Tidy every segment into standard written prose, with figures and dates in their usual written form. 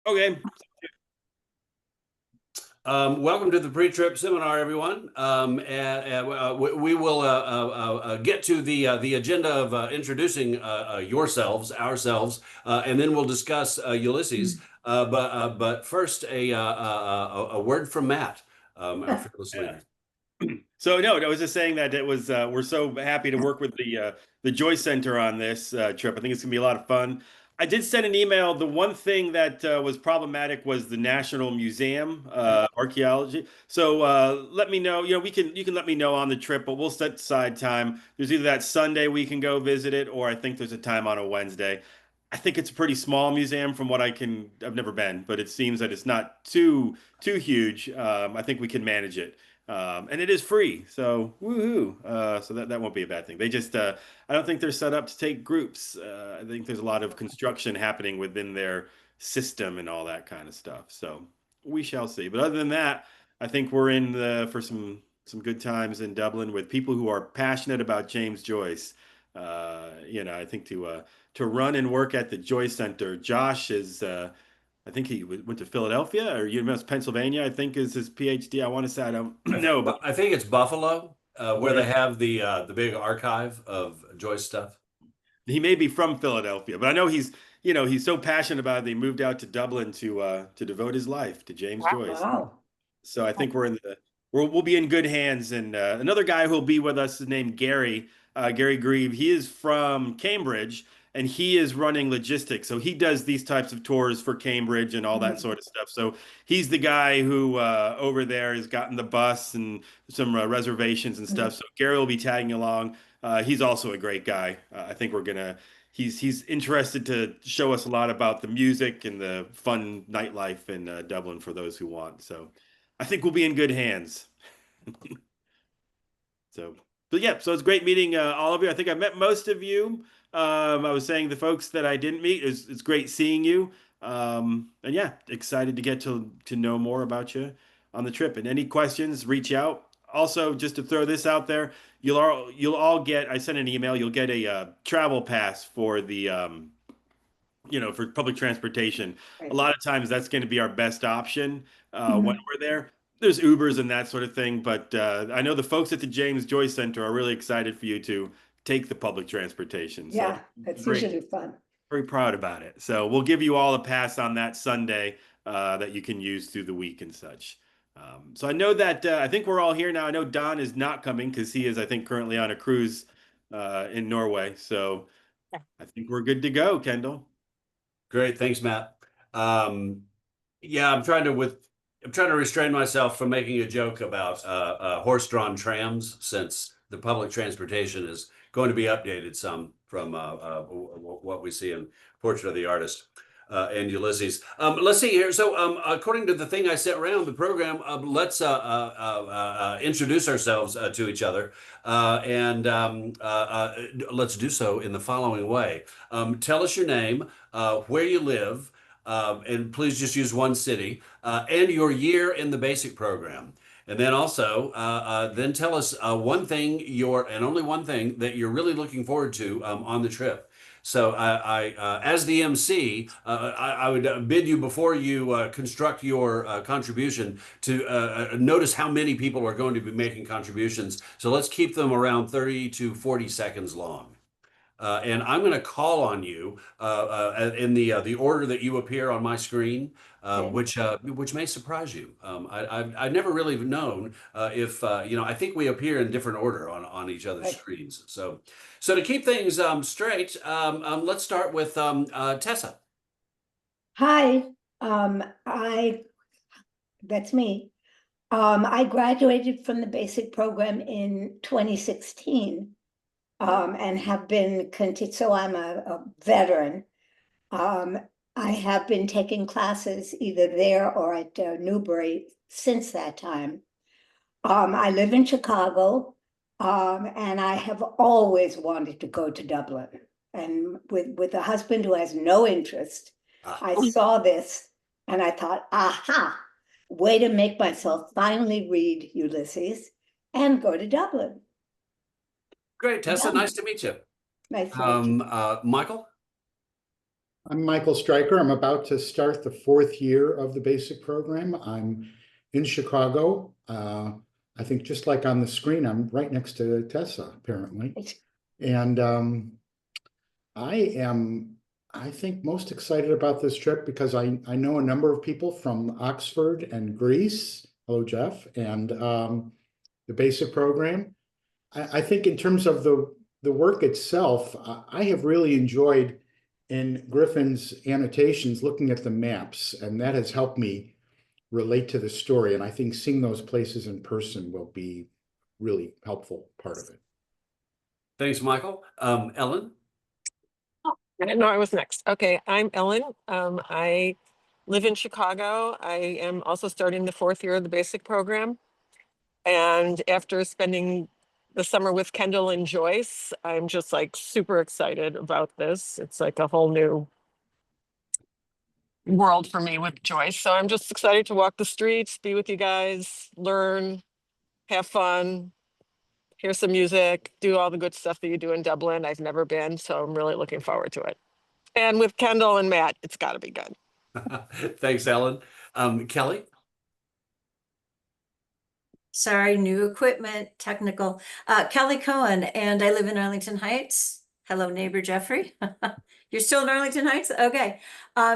Okay. Welcome to the pre-trip seminar, everyone. We will get to the agenda of introducing yourselves, ourselves, and then we'll discuss Ulysses. But first, a word from Matt, our fearless Yeah. leader. So no, I was just saying that it was we're so happy to work with the Joy Center on this trip. I think it's gonna be a lot of fun. I did send an email. The one thing that was problematic was the National Museum archaeology. So let me know. You can let me know on the trip, but we'll set aside time. There's either that Sunday we can go visit it, or I think there's a time on a Wednesday. I think it's a pretty small museum from what I've never been, but it seems that it's not too huge. I think we can manage it. And it is free, so woohoo! So that won't be a bad thing. They just, I don't think they're set up to take groups. I think there's a lot of construction happening within their system and all that kind of stuff. So we shall see. But other than that, I think we're in for some good times in Dublin with people who are passionate about James Joyce. I think to run and work at the Joyce Center. Josh is. I think he went to Philadelphia or University of Pennsylvania, I think is his PhD. I want to say I don't know, but I think it's Buffalo, where yeah, they have the big archive of Joyce stuff. he may be from Philadelphia, but I know he's so passionate about it. They moved out to Dublin to devote his life to James Joyce. Wow. So I think we'll be in good hands. And another guy who'll be with us is named Gary, Gary Grieve. He is from Cambridge and he is running logistics. So he does these types of tours for Cambridge and all that Mhm. sort of stuff. So he's the guy who over there has gotten the bus and some reservations and stuff. Mhm. So Gary will be tagging along. He's also a great guy. I think he's interested to show us a lot about the music and the fun nightlife in Dublin for those who want. So I think we'll be in good hands. So, but yeah, so it's great meeting all of you. I think I met most of you. I was saying the folks that I didn't meet, it's great seeing you. And yeah, excited to get to know more about you on the trip. And any questions, reach out. Also, just to throw this out there, you'll all get. I sent an email. You'll get a travel pass for the for public transportation. A Right. lot of times that's going to be our best option when Mhm. we're there. There's Ubers and that sort of thing, but I know the folks at the James Joyce Center are really excited for you to take the public transportation. So Yeah, that's very, usually fun. very proud about it. So we'll give you all a pass on that Sunday that you can use through the week and such. So I know that I think we're all here now. I know Don is not coming because he is, I think, currently on a cruise in Norway. So I think we're good to go, Kendall. Great, thanks, Matt. Um, yeah, I'm trying to restrain myself from making a joke about horse-drawn trams since the public transportation is going to be updated some from what we see in Portrait of the Artist and Ulysses. Let's see here. So, according to the thing I sent around the program, let's introduce ourselves to each other, and let's do so in the following way. Tell us your name, where you live, and please just use one city, and your year in the basic program. And then also, then tell us one thing and only one thing that you're really looking forward to on the trip. So as the MC, I would bid you before you construct your contribution to notice how many people are going to be making contributions. So let's keep them around 30 to 40 seconds long. And I'm going to call on you in the order that you appear on my screen, Okay. which may surprise you. I've never really known if I think we appear in different order on each other's Right. screens. So to keep things straight, let's start with Tessa. Hi, I, that's me. I graduated from the basic program in 2016, and have been so I'm a veteran. Um, I have been taking classes either there or at Newbury since that time. I live in Chicago, and I have always wanted to go to Dublin. And with a husband who has no interest, Ah, I saw this and I thought, aha, way to make myself finally read Ulysses and go to Dublin. great, Tessa. Done. Nice to meet you. Nice to meet you. Michael. I'm Michael Stryker. I'm about to start the 4th year of the basic program. I'm in Chicago. I think just like on the screen, I'm right next to Tessa, apparently. And I am, I think, most excited about this trip because I know a number of people from Oxford and Greece. Hello, Jeff, and the basic program. I think in terms of the work itself, I have really enjoyed in Griffin's annotations looking at the maps, and that has helped me relate to the story. And I think seeing those places in person will be really helpful part of it. Thanks, Michael. Ellen? I didn't know I was next. Okay, I'm Ellen. I live in Chicago. I am also starting the 4th year of the basic program. And after spending the summer with Kendall and Joyce, I'm just like super excited about this. It's like a whole new world for me with Joyce. So I'm just excited to walk the streets, be with you guys, learn, have fun, hear some music, do all the good stuff that you do in Dublin. I've never been, so I'm really looking forward to it. And with Kendall and Matt, it's got to be good. Thanks, Ellen. Kelly? Sorry, new equipment, technical. Kelly Cohen, and I live in Arlington Heights. Hello, neighbor Jeffrey. You're still in Arlington Heights? Okay.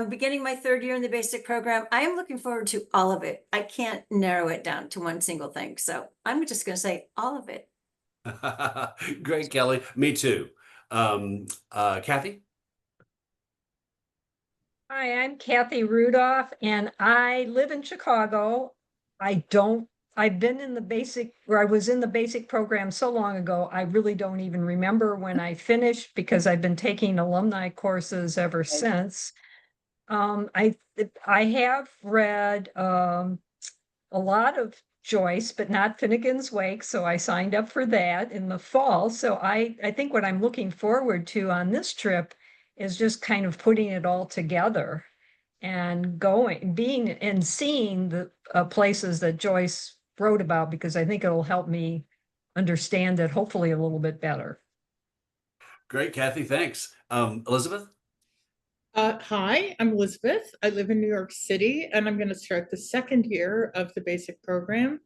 Beginning my 3rd year in the basic program. I am looking forward to all of it. I can't narrow it down to one single thing. So I'm just going to say all of it. Great, Kelly. Me too. Kathy? Hi, I'm Kathy Rudolph, and I live in Chicago. I've been in the basic, or I was in the basic program so long ago, I really don't even remember when I finished because I've been taking alumni courses ever since. I have read a lot of Joyce, but not Finnegan's Wake, so I signed up for that in the fall. So I think what I'm looking forward to on this trip is just kind of putting it all together and being and seeing the places that Joyce wrote about, because I think it'll help me understand it hopefully a little bit better. Great, Kathy. Thanks. Elizabeth? Hi, I'm Elizabeth. I live in New York City, and I'm going to start the 2nd year of the basic program.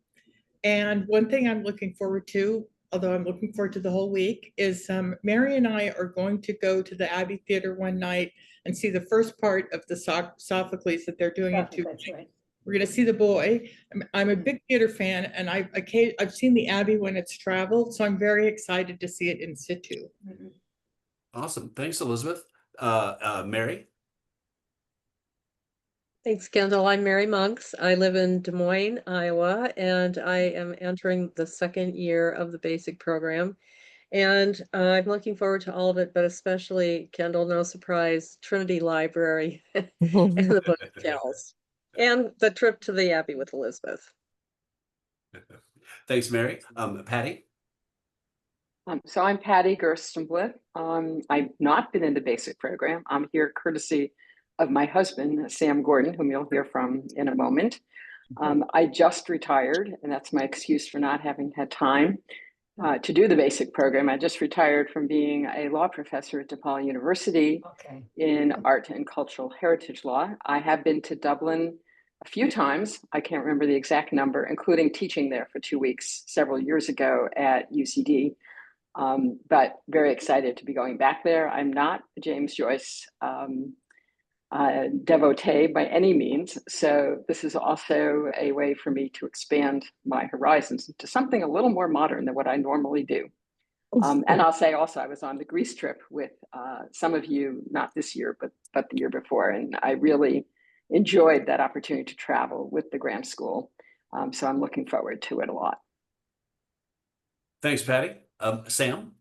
And one thing I'm looking forward to, although I'm looking forward to the whole week, is Mary and I are going to go to the Abbey Theater one night and see the first part of the Sophocles that they're doing in two. That's right. We're going to see The Boy. I'm a big theater fan, and I've seen the Abbey when it's traveled, so I'm very excited to see it in situ. Awesome. Thanks, Elizabeth. Mary? Thanks, Kendall. I'm Mary Monks. I live in Des Moines, Iowa, and I am entering the 2nd year of the basic program. And I'm looking forward to all of it, but especially, Kendall, no surprise, Trinity Library and the book of Kells, and the trip to the Abbey with Elizabeth. Thanks, Mary. Patty? So I'm Patty Gerstenblit. I've not been in the basic program. I'm here courtesy of my husband, Sam Gordon, whom you'll hear from in a moment. I just retired, and that's my excuse for not having had time to do the basic program. I just retired from being a law professor at DePaul University in art and cultural heritage law. I have been to Dublin a few times. I can't remember the exact number, including teaching there for 2 weeks several years ago at UCD. But very excited to be going back there. I'm not a James Joyce devotee by any means. So this is also a way for me to expand my horizons to something a little more modern than what I normally do. And I'll say also, I was on the Greece trip with some of you, not this year, but the year before. And I really enjoyed that opportunity to travel with the Graham School. So I'm looking forward to it a lot. Thanks, Patty. Sam?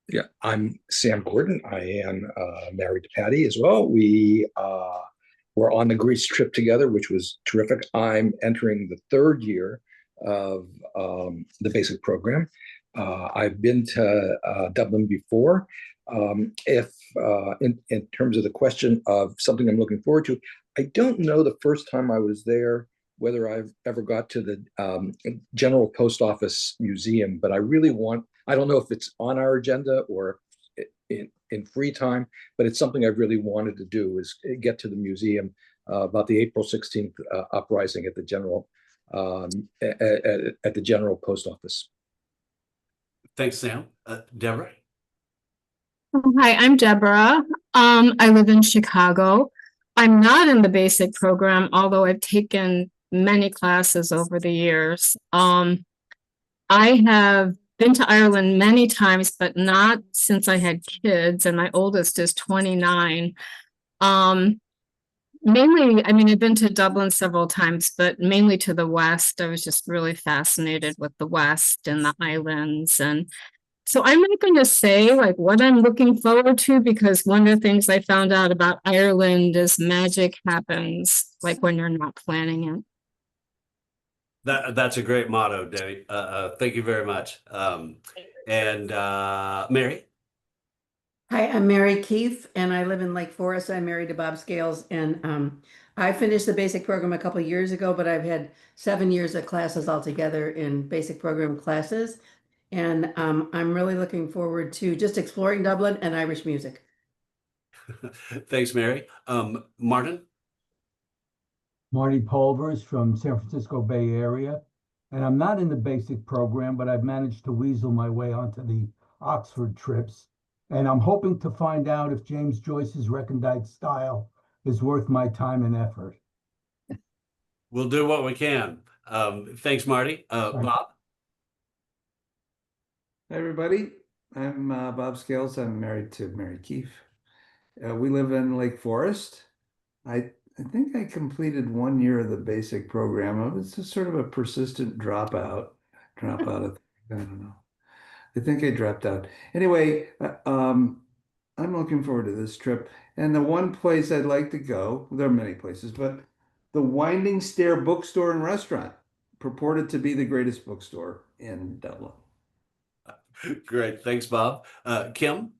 Yeah, I'm Sam Gordon. I am married to Patty as well. We were on the Greece trip together, which was terrific. I'm entering the 3rd year of the basic program. I've been to Dublin before. If in terms of the question of something I'm looking forward to, I don't know the first time I was there whether I've ever got to the General Post Office Museum, but I really want I don't know if it's on our agenda or in free time, but it's something I really wanted to do, is get to the museum about the April 16th uprising at the general at the general post office. Thanks, Sam. Deborah? Hi, I'm Deborah. I live in Chicago. I'm not in the basic program, although I've taken many classes over the years. I have been to Ireland many times, but not since I had kids, and my oldest is 29. Mainly, I mean, I've been to Dublin several times, but mainly to the West. I was just really fascinated with the West and the islands. And so I'm not going to say like what I'm looking forward to, because one of the things I found out about Ireland is magic happens like when you're not planning it. That's a great motto, Debbie. Thank you very much. Mary? Hi, I'm Mary Keefe, and I live in Lake Forest. I'm married to Bob Scales, and I finished the basic program a couple of years ago, but I've had 7 years of classes altogether in basic program classes. And I'm really looking forward to just exploring Dublin and Irish music. Thanks, Mary. Martin? Marty Pulvers from San Francisco Bay Area. And I'm not in the basic program, but I've managed to weasel my way onto the Oxford trips. And I'm hoping to find out if James Joyce's recondite style is worth my time and effort. We'll do what we can. Thanks, Marty. Bob? Hi, everybody. I'm Bob Scales. I'm married to Mary Keefe. We live in Lake Forest. I think I completed 1 year of the basic program. It was just sort of a persistent dropout. I don't know. I think I dropped out. Anyway, I'm looking forward to this trip. And the one place I'd like to go, there are many places, but the Winding Stair Bookstore and Restaurant, purported to be the greatest bookstore in Dublin. Great. Thanks, Bob. Kim?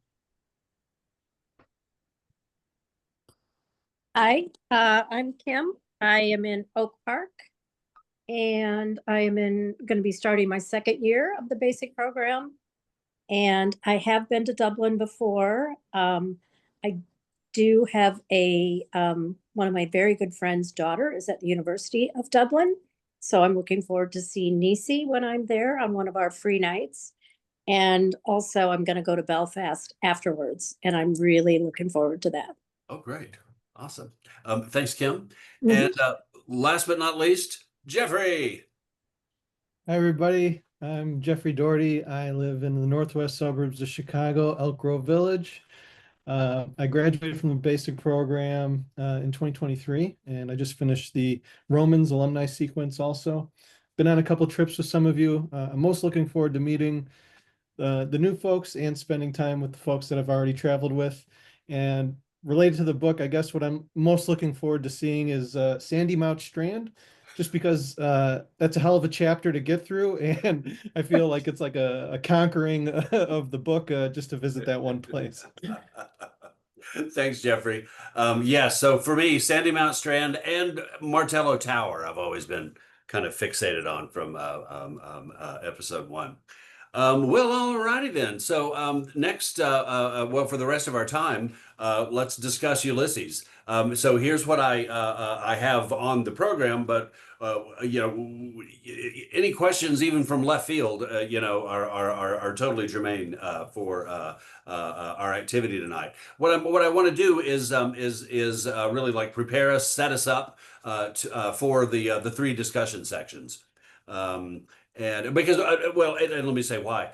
Hi, I'm Kim. I am in Oak Park, and I am going to be starting my 2nd year of the basic program. And I have been to Dublin before. I do have one of my very good friend's daughter is at the University of Dublin. So I'm looking forward to seeing Nisi when I'm there on one of our free nights. And also I'm going to go to Belfast afterwards, and I'm really looking forward to that. Oh, great. Awesome. Thanks, Kim. And last but not least, Jeffrey. Hi, everybody. I'm Jeffrey Doherty. I live in the northwest suburbs of Chicago, Elk Grove Village. I graduated from the basic program in 2023, and I just finished the Romans alumni sequence also. Been on a couple trips with some of you. I'm most looking forward to meeting the new folks and spending time with the folks that I've already traveled with. And related to the book, I guess what I'm most looking forward to seeing is Sandymount Strand, just because that's a hell of a chapter to get through, and I feel like it's like a conquering of the book just to visit that one place. Thanks, Jeffrey. Yeah, so for me, Sandymount Strand and Martello Tower, I've always been kind of fixated on from episode 1. Well, all righty then. So next, well, for the rest of our time, let's discuss Ulysses. So here's what I have on the program, but you know, any questions even from left field, you know, are totally germane for our activity tonight. What I want to do is really like prepare us, set us up for the 3 discussion sections. And because, well, and let me say why.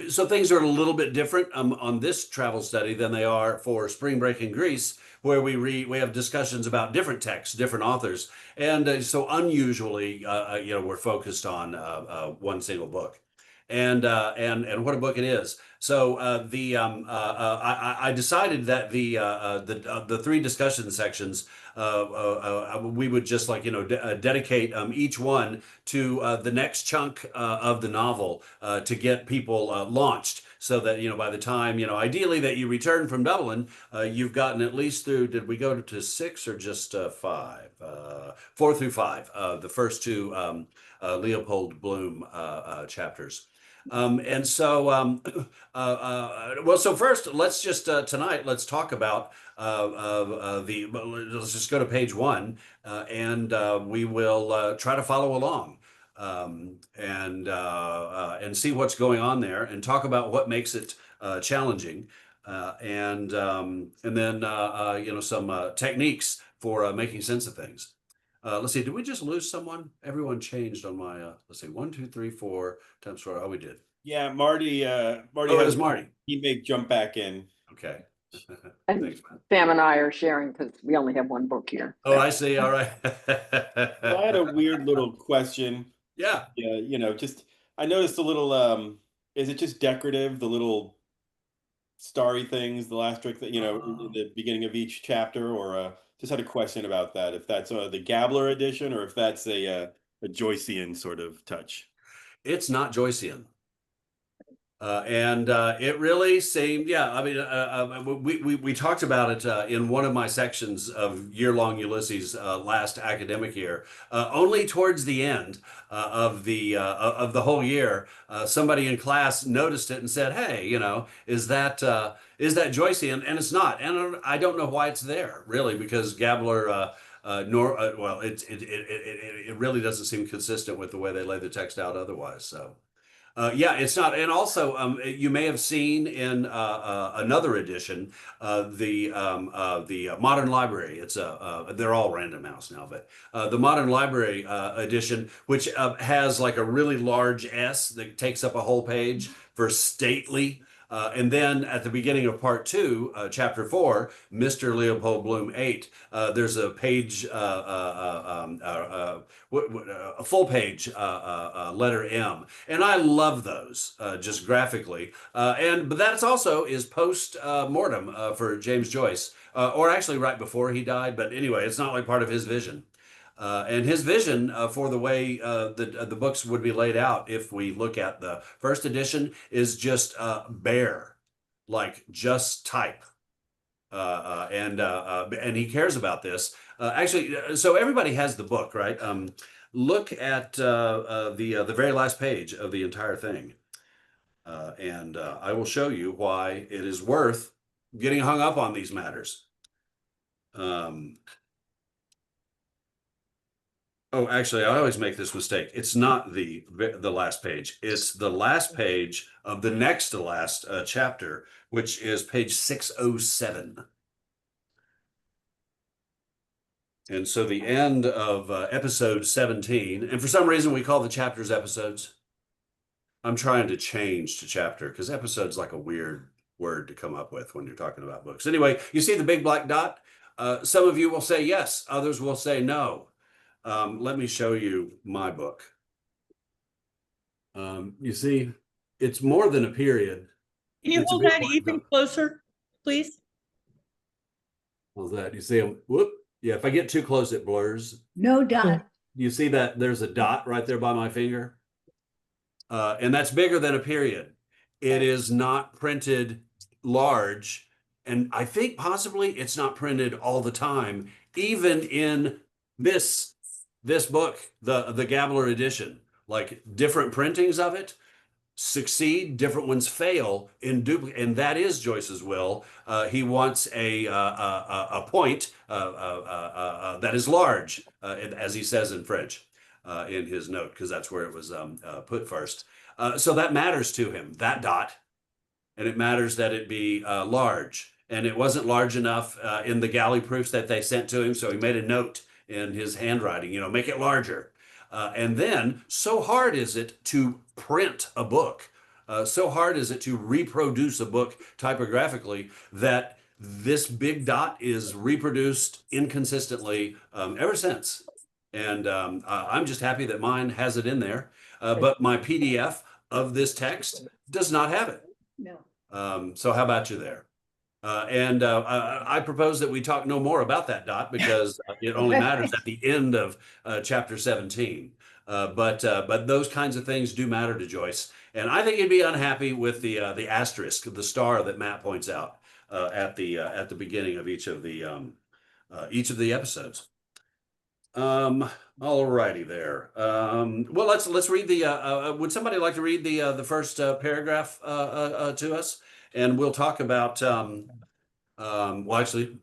So things are a little bit different on this travel study than they are for Spring Break in Greece, where we have discussions about different texts, different authors. And so unusually, you know, we're focused on one single book. And what a book it is. So I decided that the 3 discussion sections we would just like, you know, dedicate each one to the next chunk of the novel to get people launched, so that, you know, by the time, you know, ideally that you return from Dublin, you've gotten at least through, did we go to 6 or just 5? 4 through 5, the first 2 Leopold Bloom chapters. And so, well, so first, let's just tonight, let's talk about let's just go to page 1, and we will try to follow along and see what's going on there, and talk about what makes it challenging, and then you know, some techniques for making sense of things. Let's see, did we just lose someone? Everyone changed on my, let's see, 1, 2, 3, 4 times 4. Oh, we did. Yeah, Marty. Marty. Oh, it was Marty. He may jump back in. Okay. And Thanks, man. Sam and I are sharing because we only have one book here. Oh, I see. All right. I had a weird little question. Yeah. Yeah, you know, just I noticed a little. Is it just decorative? The little starry things, the asterisk that, you know, in the beginning of each chapter, or just had a question about that. If that's the Gabler edition, or if that's a Joycean sort of touch. It's not Joycean. And it really seemed, yeah, I mean, we talked about it in one of my sections of Year-Long Ulysses last academic year. Only towards the end of the whole year, somebody in class noticed it and said, "Hey, you know, is that Joycean?" And it's not, and I don't know why it's there, really, because Gabler. Well, it really doesn't seem consistent with the way they lay the text out otherwise. So. Yeah, it's not. And also, you may have seen in another edition, the Modern Library. It's they're all Random House now, but the Modern Library edition, which has like a really large S that takes up a whole page for stately. And then at the beginning of part 2, chapter 4, Mr. Leopold Bloom 8, there's a page, a full page letter M. And I love those just graphically. But that's also is post mortem for James Joyce, or actually right before he died. But anyway, it's not like part of his vision. And his vision for the way the books would be laid out, if we look at the first edition, is just bare, like just type. And he cares about this. Actually, so everybody has the book, right? Look at the very last page of the entire thing. And I will show you why it is worth getting hung up on these matters. Oh, actually, I always make this mistake. It's not the last page. It's the last page of the next to last chapter, which is page 607. And so the end of episode 17, and for some reason we call the chapters episodes. I'm trying to change to chapter because episode's like a weird word to come up with when you're talking about books. Anyway, you see the big black dot? Some of you will say yes, others will say no. Let me show you my book. You see, it's more than a period. Can you hold that even closer, please? How's that? You see them? Whoop. Yeah, if I get too close, it blurs. No dot. You see that there's a dot right there by my finger? And that's bigger than a period. It is not printed large. And I think possibly it's not printed all the time, even in this book, the Gabler edition. Like different printings of it succeed, different ones fail in duplicate, and that is Joyce's will. He wants a point that is large, as he says in French in his note, because that's where it was put first. So that matters to him, that dot, and it matters that it be large. And it wasn't large enough in the galley proofs that they sent to him, so he made a note in his handwriting, you know, make it larger. And then, so hard is it to print a book, so hard is it to reproduce a book typographically, that this big dot is reproduced inconsistently ever since. And I'm just happy that mine has it in there, but my PDF of this text does not have it. No. So how about you there? I propose that we talk no more about that dot, because it only matters at the end of chapter 17. But those kinds of things do matter to Joyce, and I think you'd be unhappy with the asterisk, the star that Matt points out at the beginning of each of the episodes. All righty there. Well, let's read the. Would somebody like to read the first paragraph to us, and we'll talk about. Well, actually,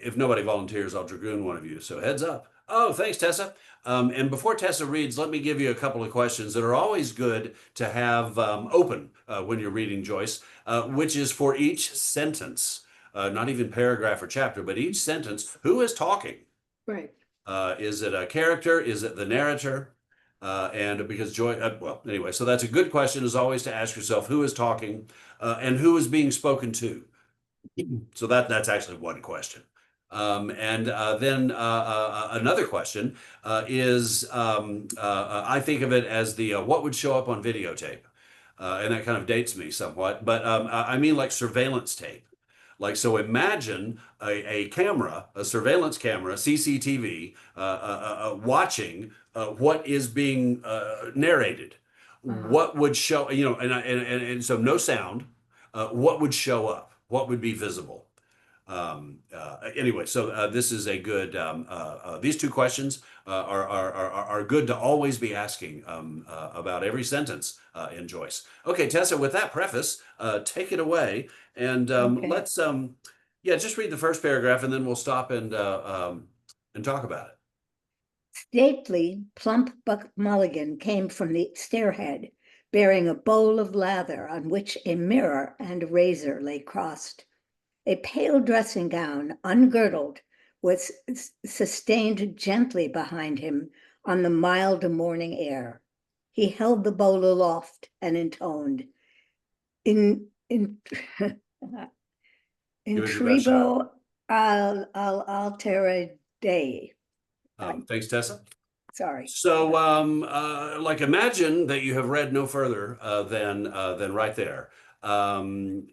if nobody volunteers, I'll dragoon one of you. So heads up. Oh, thanks, Tessa. And before Tessa reads, let me give you a couple of questions that are always good to have open when you're reading Joyce, which is for each sentence, not even paragraph or chapter, but each sentence, who is talking? Right. Is it a character? Is it the narrator? And because Joy, well, anyway, so that's a good question, is always to ask yourself who is talking and who is being spoken to. So that's actually one question. And then another question is, I think of it as the what would show up on videotape. And that kind of dates me somewhat, but I mean like surveillance tape. Like, so imagine a camera, a surveillance camera, CCTV, watching what is being narrated. What would show, you know, and so no sound, what would show up? What would be visible? Anyway, so this is a good, these two questions are good to always be asking about every sentence in Joyce. Okay, Tessa, with that preface, take it away. And let's, yeah, just read the first paragraph and then we'll stop and talk about it. Stately, plump Buck Mulligan came from the stairhead, bearing a bowl of lather on which a mirror and a razor lay crossed. A pale dressing gown, ungirdled, was sustained gently behind him on the mild morning air. He held the bowl aloft and intoned, in tribo al altere Dei. Thanks, Tessa. Sorry. So, like, imagine that you have read no further than right there. What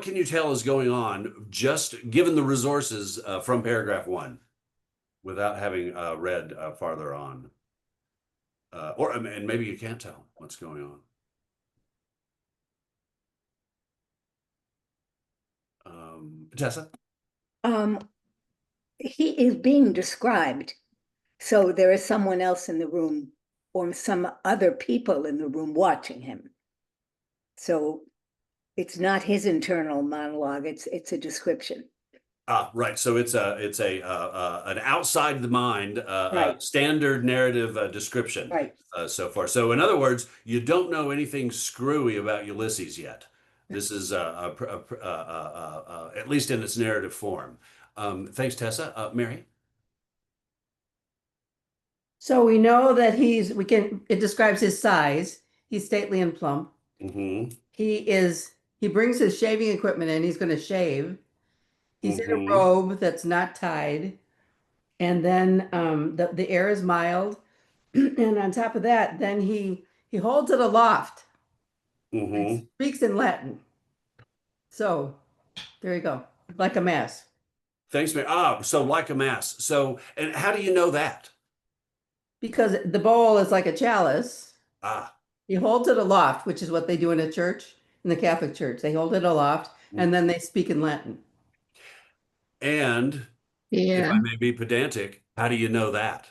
can you tell is going on just given the resources from paragraph 1 without having read farther on? And maybe you can't tell what's going on. Tessa? He is being described. So there is someone else in the room or some other people in the room watching him. So it's not his internal monologue, it's a description. Right. So it's an outside the mind Right. standard narrative description. Right. So far. So in other words, you don't know anything screwy about Ulysses yet. This is at least in its narrative form. Thanks, Tessa. Mary? So we know that it describes his size. He's stately and plump. Mm-hmm. He brings his shaving equipment in. He's going to shave. He's in a robe that's not tied. And then the air is mild. And on top of that, then he holds it aloft. And speaks in Latin. So there you go. Like a mass. Thanks, Mary. So like a mass. So, and how do you know that? Because the bowl is like a chalice. He holds it aloft, which is what they do in a church, in the Catholic Church. They hold it aloft and then they speak in Latin. And if I may be pedantic, how do you know that?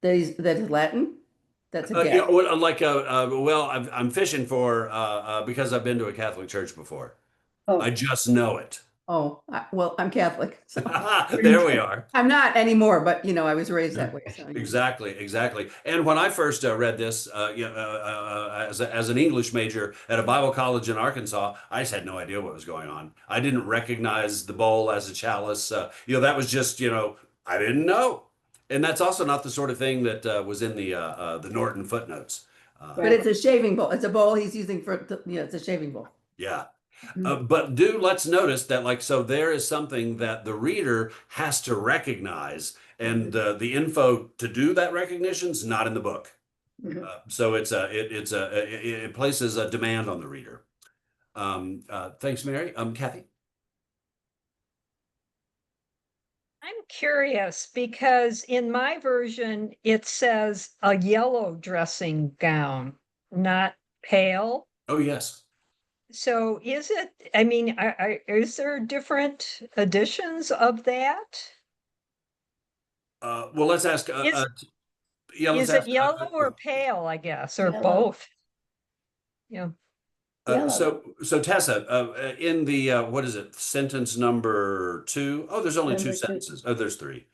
That is Latin? That's a guess. Yeah, well, I'm fishing for because I've been to a Catholic church before. Oh. I just know it. Oh, well, I'm Catholic. So there we are. I'm not anymore, but I was raised that way. So. Exactly. And when I first read this, as an English major at a Bible college in Arkansas, I just had no idea what was going on. I didn't recognize the bowl as a chalice. That was just, I didn't know. And that's also not the sort of thing that was in the Norton footnotes. But it's a shaving bowl. It's a bowl he's using it's a shaving bowl. Yeah. But let's notice that, so there is something that the reader has to recognize, and the info to do that recognition is not in the book. So it places a demand on the reader. Thanks, Mary. Kathy? I'm curious because in my version, it says a yellow dressing gown, not pale. Oh, yes. So is it, is there different editions of that? Well, let's ask. Yeah, let's Is it ask. yellow or pale, I guess, or Yellow. both? Yeah. Yellow. So Tessa, in the what is it? Sentence number 2? Oh, there's only Number 2 2. sentences. Oh, there's 3.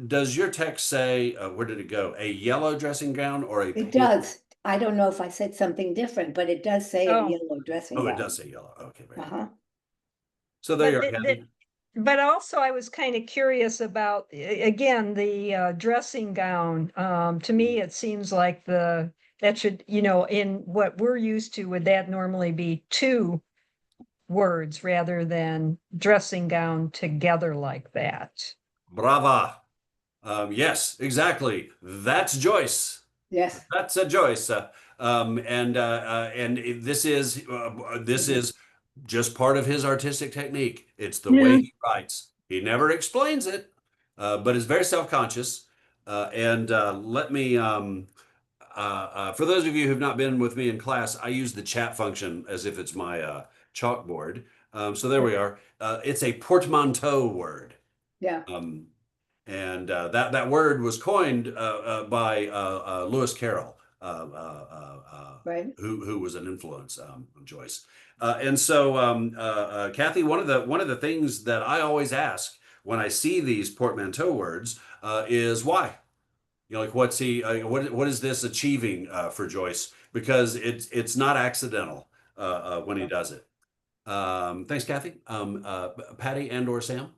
Does your text say where did it go? A yellow dressing gown or a It pink? does. I don't know if I said something different, but it does say a Oh. yellow dressing Oh, gown. it does say yellow. Okay, very good. Uh-huh. So there you But are, Kathy. But also I was kind of curious about, again, the dressing gown. To me, it seems like that should, in what we're used to, would that normally be 2 words rather than dressing gown together like that? Brava. Yes, exactly. That's Joyce. Yes. That's a Joyce. And this is just part of his artistic technique. It's the way he writes. He never explains it, but is very self-conscious. Let me, for those of you who've not been with me in class, I use the chat function as if it's my chalkboard. So there we are. It's a portmanteau word. Yeah. And that word was coined by Lewis Carroll, Right. who was an influence on Joyce. Kathy, one of the things that I always ask when I see these portmanteau words is why. Like what's he? What is this achieving for Joyce? Because it's not accidental when he does it. Thanks, Kathy. Patty and/or Sam.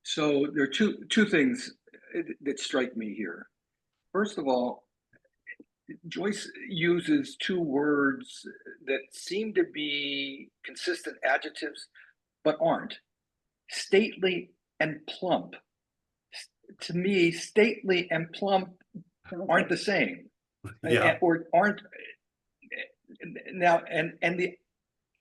So there are two things that strike me here. First of all, Joyce uses 2 words that seem to be consistent adjectives, but aren't. Stately and plump. To me, stately and plump aren't the same. Yeah. Or aren't now. And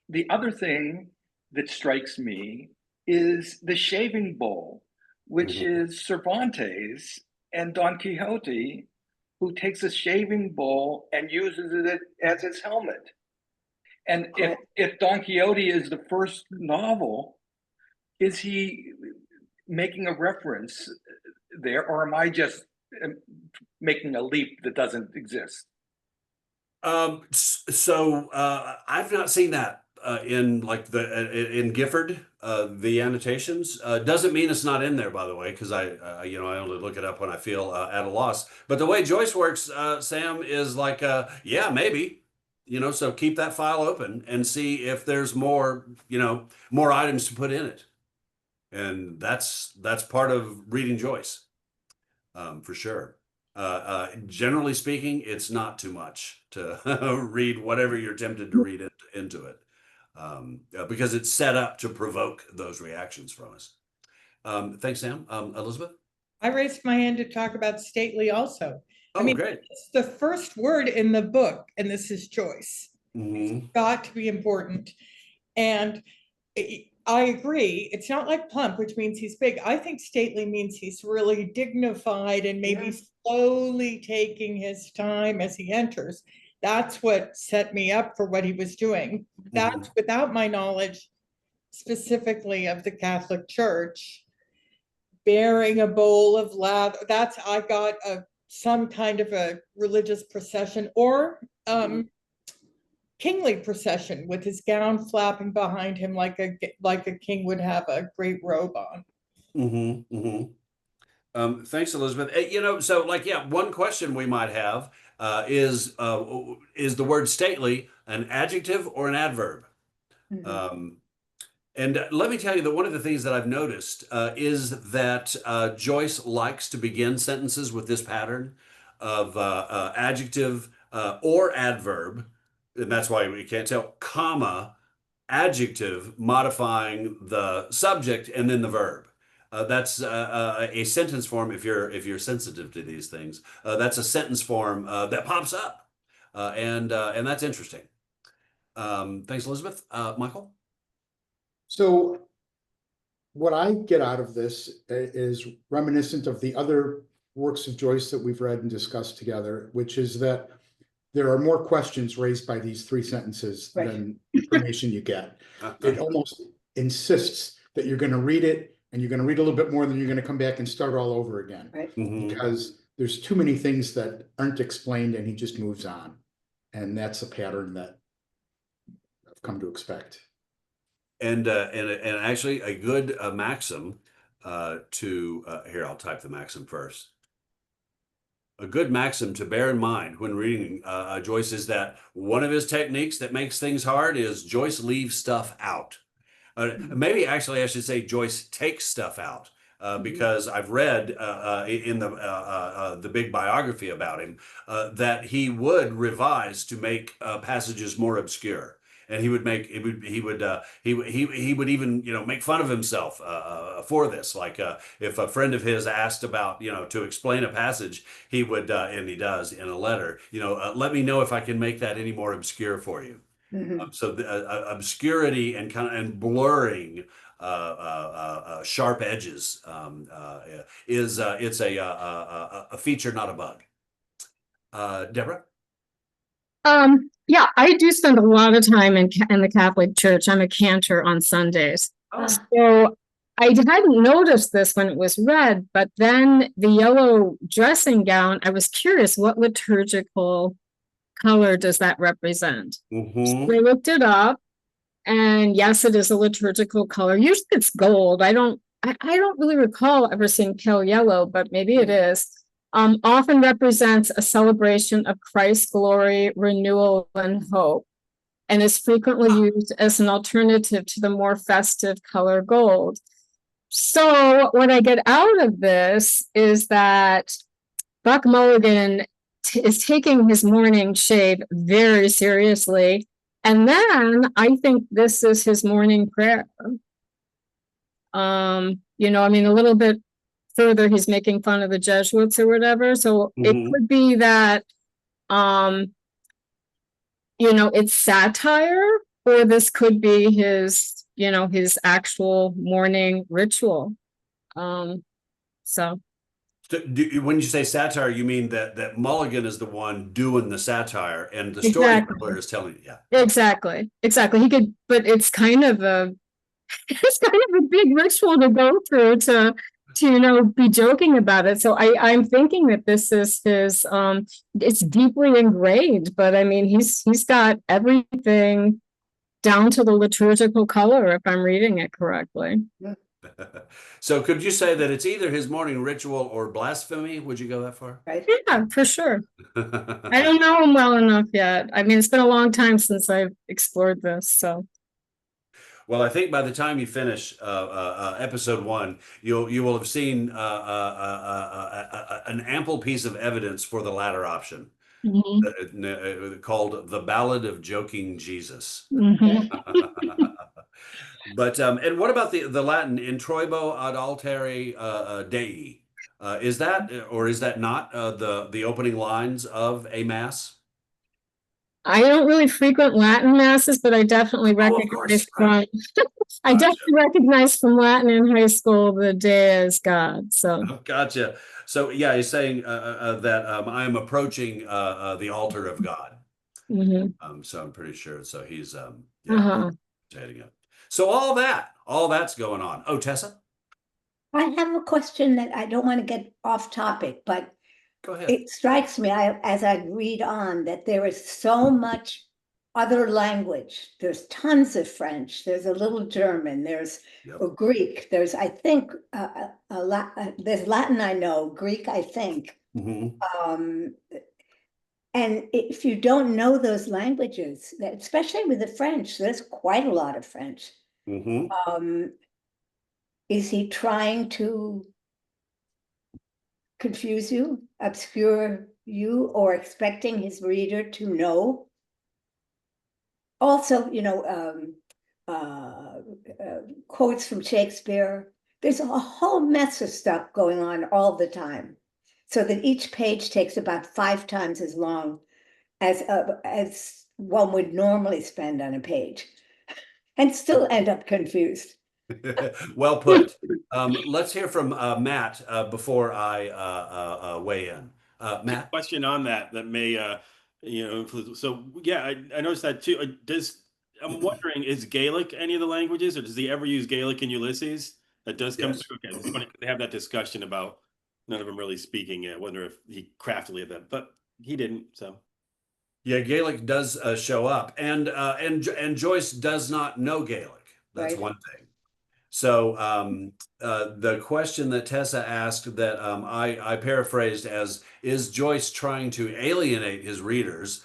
the other thing that strikes me is the shaving bowl, which is Cervantes and Don Quixote, who takes a shaving bowl and uses it as his helmet. And if Don Quixote is the first novel, is he making a reference there, or am I just making a leap that doesn't exist? I've not seen that in in Gifford, the annotations. Doesn't mean it's not in there, by the way, because I only look it up when I feel at a loss. But the way Joyce works, Sam, is like, yeah, maybe, so keep that file open and see if there's more items to put in it. And that's part of reading Joyce, for sure. Generally speaking, it's not too much to read whatever you're tempted to read into it, because it's set up to provoke those reactions from us. Thanks, Sam. Elizabeth? I raised my hand to talk about stately also. Oh, great. It's the first word in the book, and this is Joyce. Mm-hmm. It's got to be important. And I agree. It's not like plump, which means he's big. I think stately means he's really dignified and maybe slowly taking his time as he enters. That's what set me up for what he was doing. That's without my knowledge specifically of the Catholic Church. Bearing a bowl of lather, I got some kind of a religious procession or kingly procession with his gown flapping behind him like a king would have a great robe on. Thanks, Elizabeth. One question we might have is the word stately an adjective or an adverb? And let me tell you that one of the things that I've noticed is that Joyce likes to begin sentences with this pattern of adjective or adverb, and that's why we can't tell, comma, adjective modifying the subject and then the verb. That's a sentence form if you're sensitive to these things. That's a sentence form that pops up, and that's interesting. Thanks, Elizabeth. Michael? So what I get out of this is reminiscent of the other works of Joyce that we've read and discussed together, which is that there are more questions raised by these 3 sentences than information you get. It almost insists that you're going to read it and you're going to read a little bit more, then you're going to come back and start all over again. Right. Because there's too many things that aren't explained and he just moves on. And that's a pattern that I've come to expect. And actually a good maxim here, I'll type the maxim first. A good maxim to bear in mind when reading Joyce is that one of his techniques that makes things hard is Joyce leaves stuff out. Maybe actually I should say Joyce takes stuff out. Because I've read in the big biography about him that he would revise to make passages more obscure, and he would even make fun of himself for this. Like if a friend of his asked about to explain a passage, he would and he does in a letter let me know if I can make that any more obscure for you. So the obscurity and blurring. Sharp edges it's a feature, not a bug. Deborah? Yeah, I do spend a lot of time in the Catholic Church. I'm a cantor on Sundays. So I hadn't noticed this when it was read, but then the yellow dressing gown, I was curious, what liturgical color does that represent? So I looked it up. And yes, it is a liturgical color. Usually it's gold. I don't really recall ever seeing pale yellow, but maybe it is. Often represents a celebration of Christ's glory, renewal, and hope, and is frequently used as an alternative to the more festive color gold. So what I get out of this is that Buck Mulligan is taking his morning shave very seriously. And then I think this is his morning prayer. A little bit further, he's making fun of the Jesuits or whatever. So it could be that, it's satire, or this could be his, his actual morning ritual. When you say satire, you mean that Mulligan is the one doing the satire and the storyteller is telling you, yeah. Exactly. He could, but it's kind of a big ritual to go through to be joking about it. So I'm thinking that this is his, it's deeply ingrained, but I mean, he's got everything down to the liturgical color, if I'm reading it correctly. Yeah. So could you say that it's either his morning ritual or blasphemy? Would you go that far? Right. Yeah, for sure. I don't know him well enough yet. I mean, it's been a long time since I've explored this, so. Well, I think by the time you finish episode 1, you will have seen an ample piece of evidence for the latter option, called The Ballad of Joking Jesus. But and what about the Latin introibo ad altare Dei? Is that or is that not the opening lines of a mass? I don't really frequent Latin masses, but I definitely recognize from I definitely recognize from Latin in high school the Dei as God. So Gotcha. So yeah, he's saying that I am approaching the altar of God. So I'm pretty sure. So he's heading up. So all that's going on. Oh, Tessa? I have a question that I don't want to get off topic, but go ahead. It strikes me as I read on that there is so much other language. There's tons of French. There's a little German. There's Greek. There's, I think, there's Latin, I know, Greek, I think. And if you don't know those languages, especially with the French, there's quite a lot of French. Is he trying to confuse you, obscure you, or expecting his reader to know? Also, quotes from Shakespeare. There's a whole mess of stuff going on all the time, so that each page takes about 5 times as long as one would normally spend on a page, and still end up confused. Well put. Let's hear from Matt before I weigh in. Matt, question on that may influence. So yeah, I noticed that too. I'm wondering, is Gaelic any of the languages, or does he ever use Gaelic in Ulysses? That does come Yes. through. Okay, it's funny 'cause they have that discussion about none of them really speaking it. I wonder if he craftily did that, but he didn't. So Yeah, Gaelic does show up, and Joyce does not know Gaelic. That's Right. one thing. So the question that Tessa asked that I paraphrased as, is Joyce trying to alienate his readers,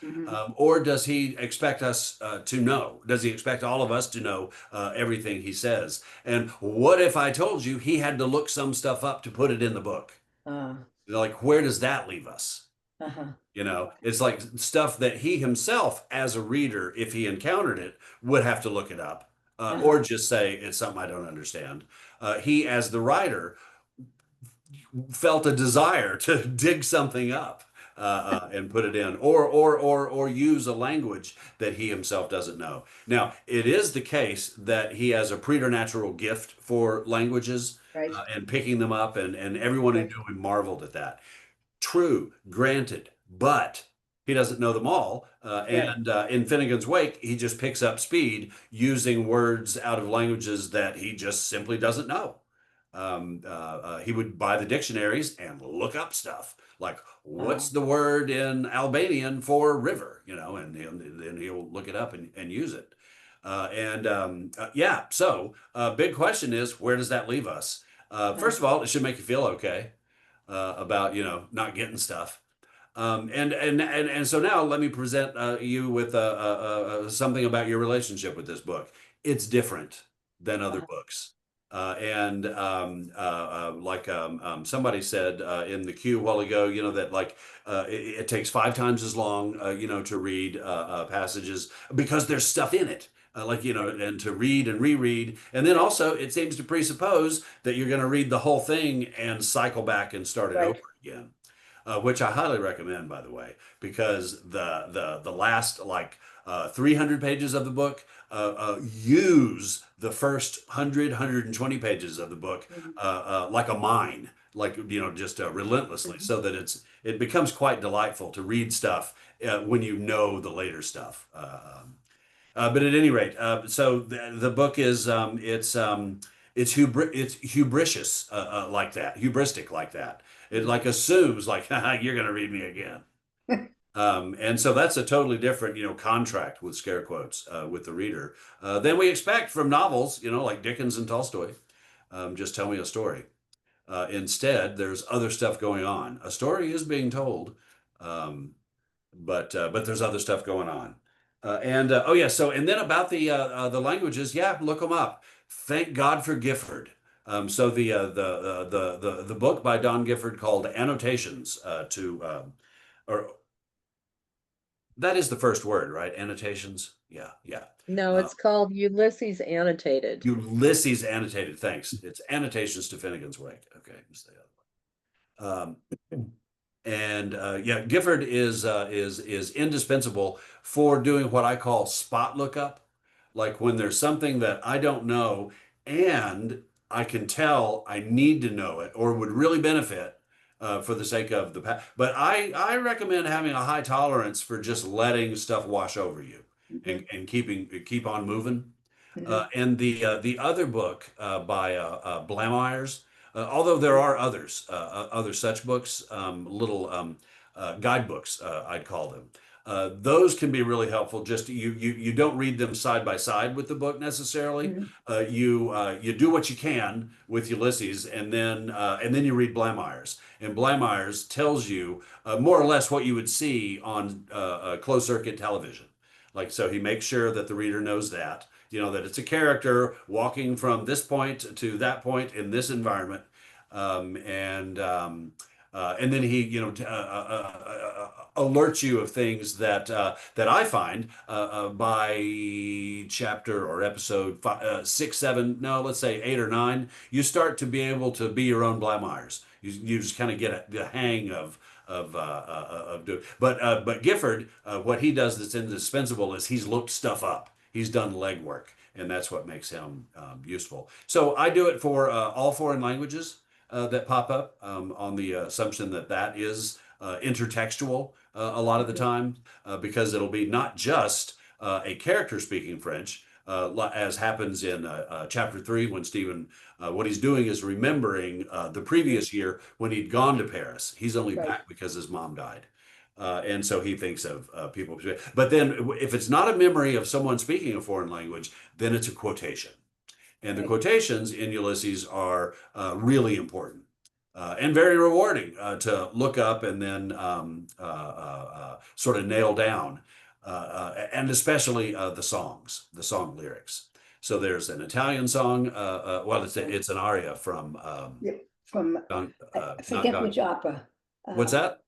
or does he expect us to know? Does he expect all of us to know everything he says? And what if I told you he had to look some stuff up to put it in the book? Like, where does that leave us? You know, it's like stuff that he himself, as a reader, if he encountered it, would have to look it up. Or just say it's something I don't understand. He, as the writer, felt a desire to dig something up and put it in, or use a language that he himself doesn't know. Now, it is the case that he has a preternatural gift for languages, and picking them up, and everyone who knew him marveled at that. True, granted, but he doesn't know them all. And in Finnegan's Wake, he just picks up speed using words out of languages that he just simply doesn't know. He would buy the dictionaries and look up stuff like, what's the word in Albanian for river? You know, and then he'll look it up and use it. Yeah, so big question is, where does that leave us? First of all, it should make you feel okay about, you know, not getting stuff. And so now let me present you with something about your relationship with this book. It's different than other books. Like somebody said in the queue a while ago, you know, that like it takes 5 times as long, you know, to read passages because there's stuff in it. Like, you know, and to read and reread. And then also it seems to presuppose that you're going to read the whole thing and cycle back and start it over again. Which I highly recommend, by the way, because the last like 300 pages of the book use the first 120 pages of the book like a mine, like, you know, just relentlessly, so that it becomes quite delightful to read stuff when you know the later stuff. But at any rate, so the book is it's hubristic like that, hubristic like that. It like assumes like you're going to read me again. And so that's a totally different, you know, contract with scare quotes with the reader than we expect from novels, you know, like Dickens and Tolstoy. Just tell me a story. Instead, there's other stuff going on. A story is being told, but there's other stuff going on. Oh yeah, so and then about the languages, yeah, look them up. Thank God for Gifford. So the book by Don Gifford called Annotations or that is the first word, right? Annotations. Yeah. No, it's called Ulysses Annotated. Ulysses Annotated. Thanks. It's Annotations to Finnegan's Wake. Okay, just the other one. Yeah, Gifford is indispensable for doing what I call spot lookup, like when there's something that I don't know and I can tell I need to know it or would really benefit for the sake of the past. But I recommend having a high tolerance for just letting stuff wash over you and keep on moving. And the other book by Blamires. Although there are others, other such books, little guidebooks, I'd call them. Those can be really helpful. Just you don't read them side by side with the book necessarily. You do what you can with Ulysses, and then you read Blamires. And Blamires tells you more or less what you would see on closed circuit television. Like, so he makes sure that the reader knows that. You know, that it's a character walking from this point to that point in this environment. And then he, you know, alerts you of things that I find by chapter or episode 5, 6, 7, no, let's say 8 or 9, you start to be able to be your own Blamires. You just kind of get the hang of doing. But Gifford, what he does that's indispensable is he's looked stuff up. He's done legwork, and that's what makes him useful. So I do it for all foreign languages that pop up on the assumption that that is intertextual a lot of the time, because it'll be not just a character speaking French, as happens in chapter 3 when Stephen, what he's doing is remembering the previous year when he'd gone to Paris. He's only Right. back because his mom died. And so he thinks of people. But then if it's not a memory of someone speaking a foreign language, then it's a quotation. And the Right. quotations in Ulysses are really important and very rewarding to look up and then sort of nail down, and especially the song lyrics. So there's an Italian song. Well, it's an aria from From, I forget which opera. What's that?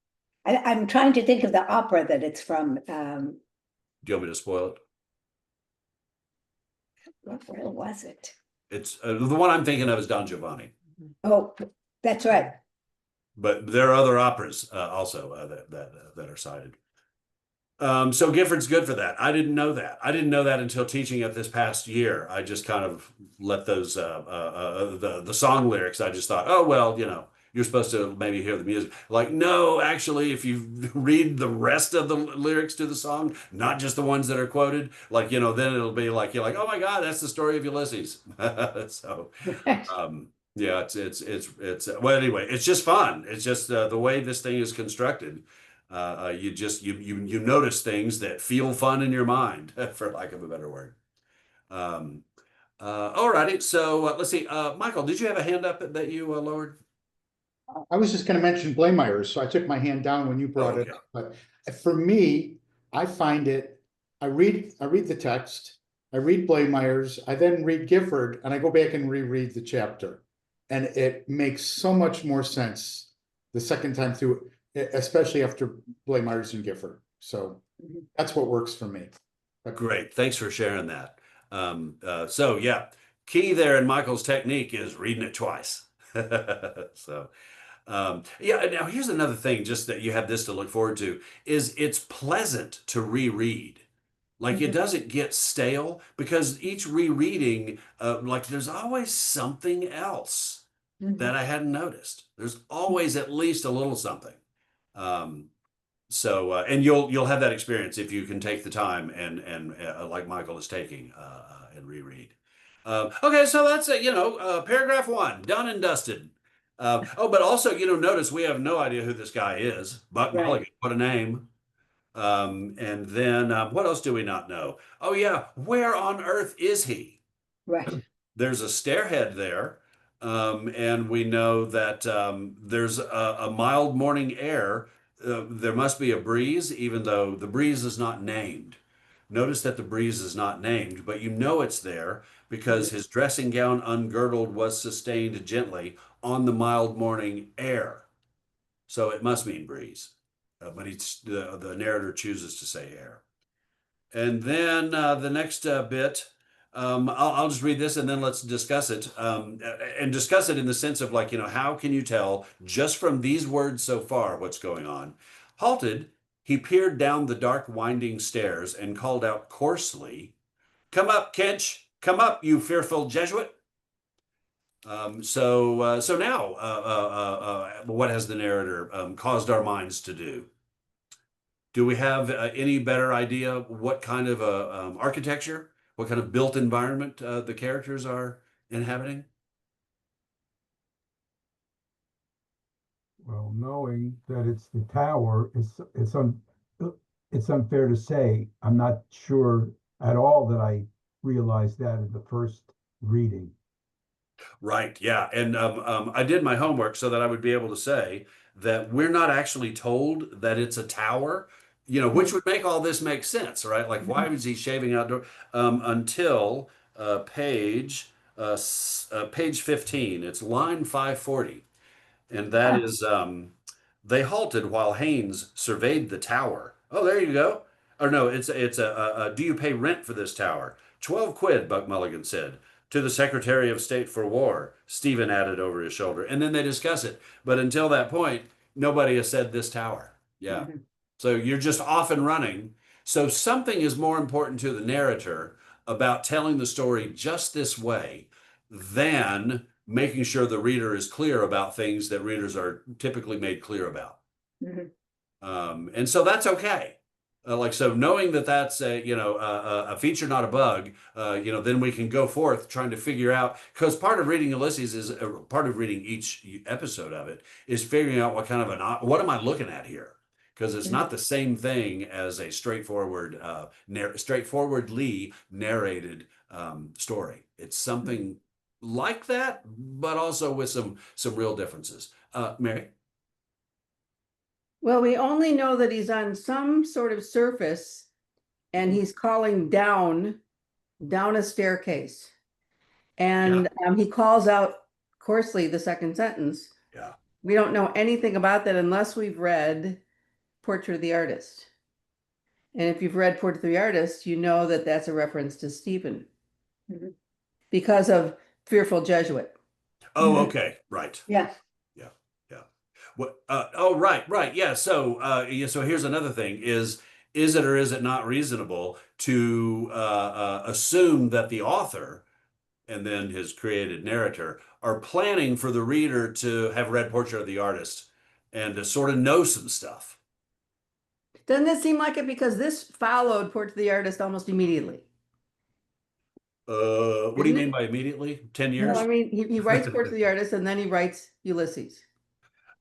I'm trying to think of the opera that it's from. Do you want me to spoil it? Where was it? It's the one I'm thinking of is Don Giovanni. Oh, that's right. But there are other operas also that are cited. So Gifford's good for that. I didn't know that. I didn't know that until teaching it this past year. I just kind of let those the song lyrics. I just thought, oh well, you know, you're supposed to maybe hear the music. Like, no, actually, if you read the rest of the lyrics to the song, not just the ones that are quoted, like, you know, then it'll be like, you're like, oh my God, that's the story of Ulysses. So, yeah, it's well, anyway, it's just fun. It's just the way this thing is constructed. You notice things that feel fun in your mind, for lack of a better word. All righty. So let's see. Michael, did you have a hand up that you lowered? I was just going to mention Blameyers, so I took my hand down when you brought it up. But for me, I find it. I read the text. I read Blameyers. I then read Gifford, and I go back and reread the chapter, and it makes so much more sense the second time through, especially after Blameyers and Gifford. So that's what works for me. Great, thanks for sharing that. So yeah, key there in Michael's technique is reading it twice. So. Yeah, now here's another thing, just that you have this to look forward to, is it's pleasant to reread. Like it doesn't get stale because each rereading, like there's always something else that I hadn't noticed. There's always at least a little something. So and you'll have that experience if you can take the time and like Michael is taking and reread. Okay, so that's it. You know, paragraph 1 done and dusted. Oh, but also, you know, notice we have no idea who this guy is. Buck Mulligan, what a name. And then what else do we not know? Oh yeah, where on earth is he? Right. There's a stairhead there. And we know that there's a mild morning air. There must be a breeze, even though the breeze is not named. Notice that the breeze is not named, but you know it's there because his dressing gown ungirdled was sustained gently on the mild morning air. So it must mean breeze, but the narrator chooses to say air. And then the next bit, I'll just read this and then let's discuss it, and discuss it in the sense of like, you know, how can you tell just from these words so far what's going on? Halted, he peered down the dark winding stairs and called out coarsely, "Come up, Kench, come up, you fearful Jesuit." So now, what has the narrator caused our minds to do? Do we have any better idea what kind of architecture, what kind of built environment the characters are inhabiting? Well, knowing that it's the tower, it's unfair to say. I'm not sure at all that I realized that in the first reading. Right, yeah. And I did my homework so that I would be able to say that we're not actually told that it's a tower, you know, which would make all this make sense, right? Like, why was he shaving outdoor until page 15? It's line 540. And that is, they halted while Haynes surveyed the tower. Oh, there you go. Or no, it's do you pay rent for this tower? 12 quid, Buck Mulligan said. To the Secretary of State for War, Stephen added over his shoulder. And then they discuss it. But until that point, nobody has said this tower. Yeah. So you're just off and running. So something is more important to the narrator about telling the story just this way than making sure the reader is clear about things that readers are typically made clear about. And so that's okay. Like, so knowing that that's a feature, not a bug, then we can go forth trying to figure out, because part of reading Ulysses is part of reading each episode of it is figuring out what kind of what am I looking at here? Because it's not the same thing as a straightforwardly narrated story. It's something like that, but also with some real differences. Mary? Well, we only know that he's on some sort of surface and he's calling down a staircase. And he calls out coarsely the second sentence. Yeah. We don't know anything about that unless we've read Portrait of the Artist. And if you've read Portrait of the Artist, you know that that's a reference to Stephen because of Fearful Jesuit. Oh, okay. Right. Yeah. What? Right. Yeah. So, so here's another thing: is it or is it not reasonable to assume that the author and then his created narrator are planning for the reader to have read Portrait of the Artist and to sort of know some stuff? Doesn't it seem like it? Because this followed Portrait of the Artist almost immediately. What do you mean by immediately? 10 years? No, I mean, he writes Portrait of the Artist and then he writes Ulysses.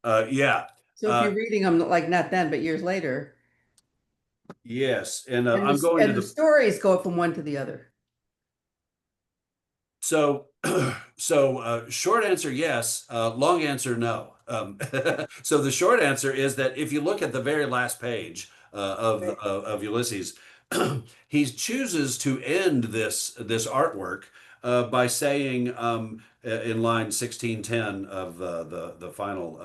Yeah. So if you're reading them, like not then, but years later. Yes. And And I'm going to the stories go from one to the other. So, short answer, yes. Long answer, no. So the short answer is that if you look at the very last page of Ulysses, he chooses to end this artwork by saying in line 1610 of the final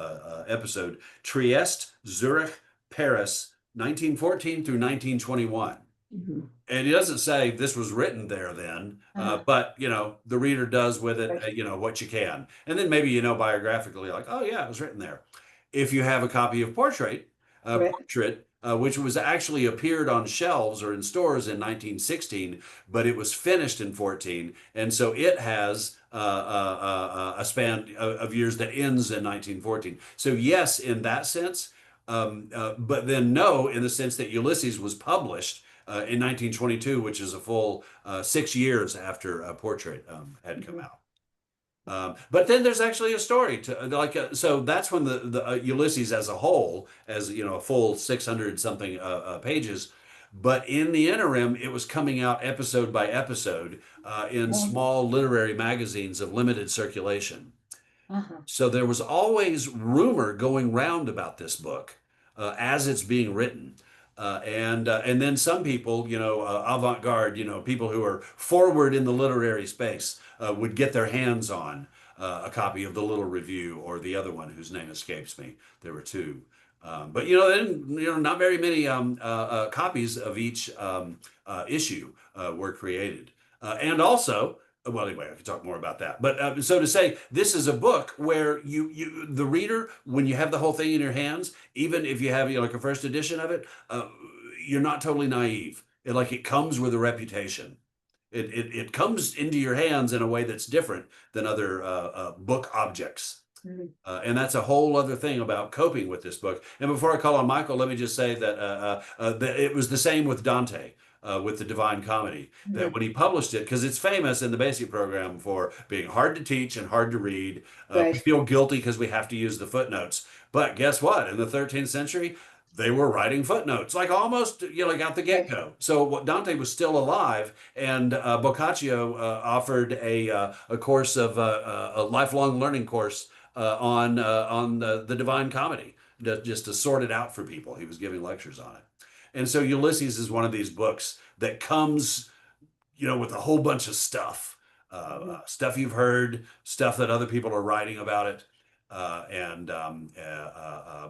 episode, Trieste, Zurich, Paris, 1914 through 1921. And he doesn't say this was written there then, but the reader does with it, what you can. And then maybe, biographically, like, oh yeah, it was written there. If you have a copy of Portrait, which was actually appeared on shelves or in stores in 1916, but it was finished in 14. And so it has a span of years that ends in 1914. So yes, in that sense, but then no, in the sense that Ulysses was published in 1922, which is a full 6 years after Portrait had come out. But then there's actually a story to so that's when the Ulysses as a whole, as a full 600 something pages. But in the interim, it was coming out episode by episode in small literary magazines of limited circulation. So there was always rumor going round about this book as it's being written. And then some people, avant-garde, people who are forward in the literary space would get their hands on a copy of the Little Review or the other one whose name escapes me. There were two. But then not very many copies of each issue were created. And also, well, anyway, I could talk more about that. But so to say, this is a book where the reader, when you have the whole thing in your hands, even if you have like a first edition of it, you're not totally naive. It comes with a reputation. It comes into your hands in a way that's different than other book objects. And that's a whole other thing about coping with this book. And before I call on Michael, let me just say that it was the same with Dante. With the Divine Comedy, that when he published it, because it's famous in the basic program for being hard to teach and hard to read. We feel guilty because we have to use the footnotes. But guess what? In the 13th century, they were writing footnotes, like almost, like out the get-go. So Dante was still alive, and Boccaccio offered a course of a lifelong learning course on the Divine Comedy, just to sort it out for people. He was giving lectures on it. And so Ulysses is one of these books that comes, with a whole bunch of stuff, stuff you've heard, stuff that other people are writing about it.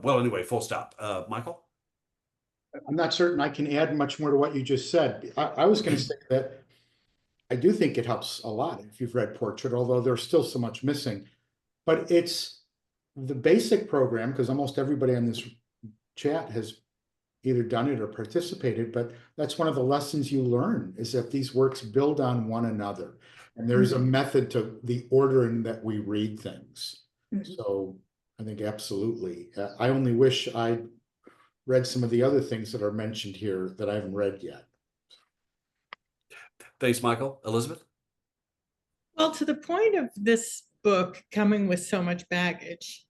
Well, anyway, full stop. Michael? I'm not certain I can add much more to what you just said. I was going to say that I do think it helps a lot if you've read Portrait, although there's still so much missing. But it's the basic program, because almost everybody on this chat has either done it or participated, but that's one of the lessons you learn, is that these works build on one another. And there's a method to the ordering that we read things. So I think absolutely. I only wish I read some of the other things that are mentioned here that I haven't read yet. Thanks, Michael. Elizabeth? Well, to the point of this book coming with so much baggage,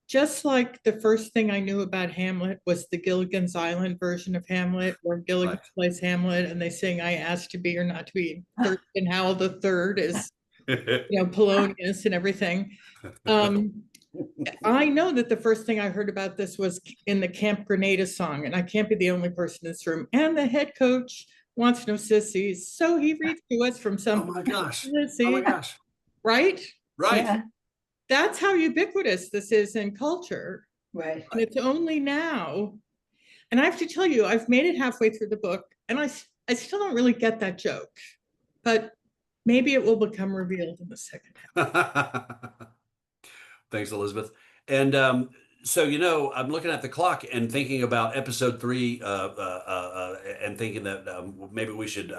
just like the first thing I knew about Hamlet was the Gilligan's Island version of Hamlet, where Gilligan plays Hamlet and they sing, "I asked to be or not to be." Thurston Howell the third is, Polonius and everything. I know that the first thing I heard about this was in the Camp Grenada song, and I can't be the only person in this room. And the head coach wants no sissies, so he reads to us from some. Oh my gosh! Sissy. Oh my gosh! Right? Right. Yeah. That's how ubiquitous this is in culture. Right. And it's only now. And I have to tell you, I've made it halfway through the book, and I still don't really get that joke, but maybe it will become revealed in the second half. Thanks, Elizabeth. And so, I'm looking at the clock and thinking about episode 3 and thinking that maybe we should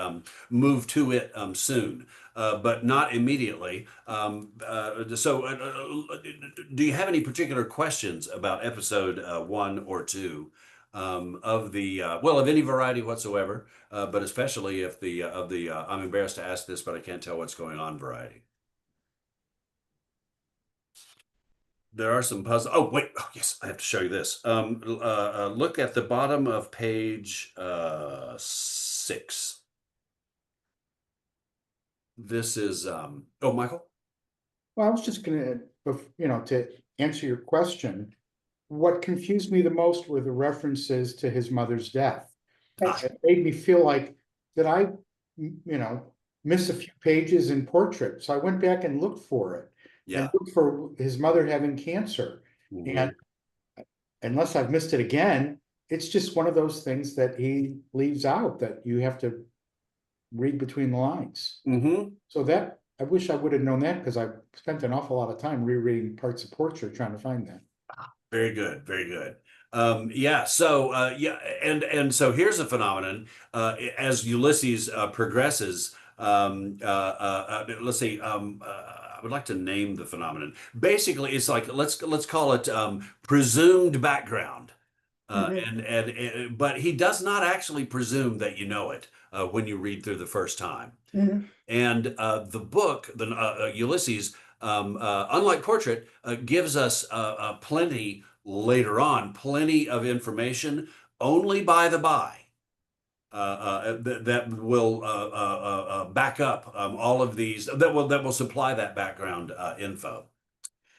move to it soon, but not immediately. So do you have any particular questions about episode 1 or 2 of any variety whatsoever, but especially if I'm embarrassed to ask this, but I can't tell what's going on variety? There are some puzzles. Oh, wait. Oh, yes, I have to show you this. Look at the bottom of page 6. This is, oh, Michael? Well, I was just going to answer your question. What confused me the most were the references to his mother's death. It made me feel like, did I, miss a few pages in Portrait? So I went back and looked for it. Yeah. And looked for his mother having cancer. And unless I've missed it again, it's just one of those things that he leaves out that you have to read between the lines. So that, I wish I would have known that, because I've spent an awful lot of time rereading parts of Portrait trying to find that. Very good, very good. So and so here's a phenomenon as Ulysses progresses. Let's see. I would like to name the phenomenon. Basically, it's like let's call it presumed background, but he does not actually presume that you know it when you read through the first time. And the book, Ulysses, unlike Portrait, gives us plenty later on, plenty of information, only by the by. That will back up all of these, that will supply that background info.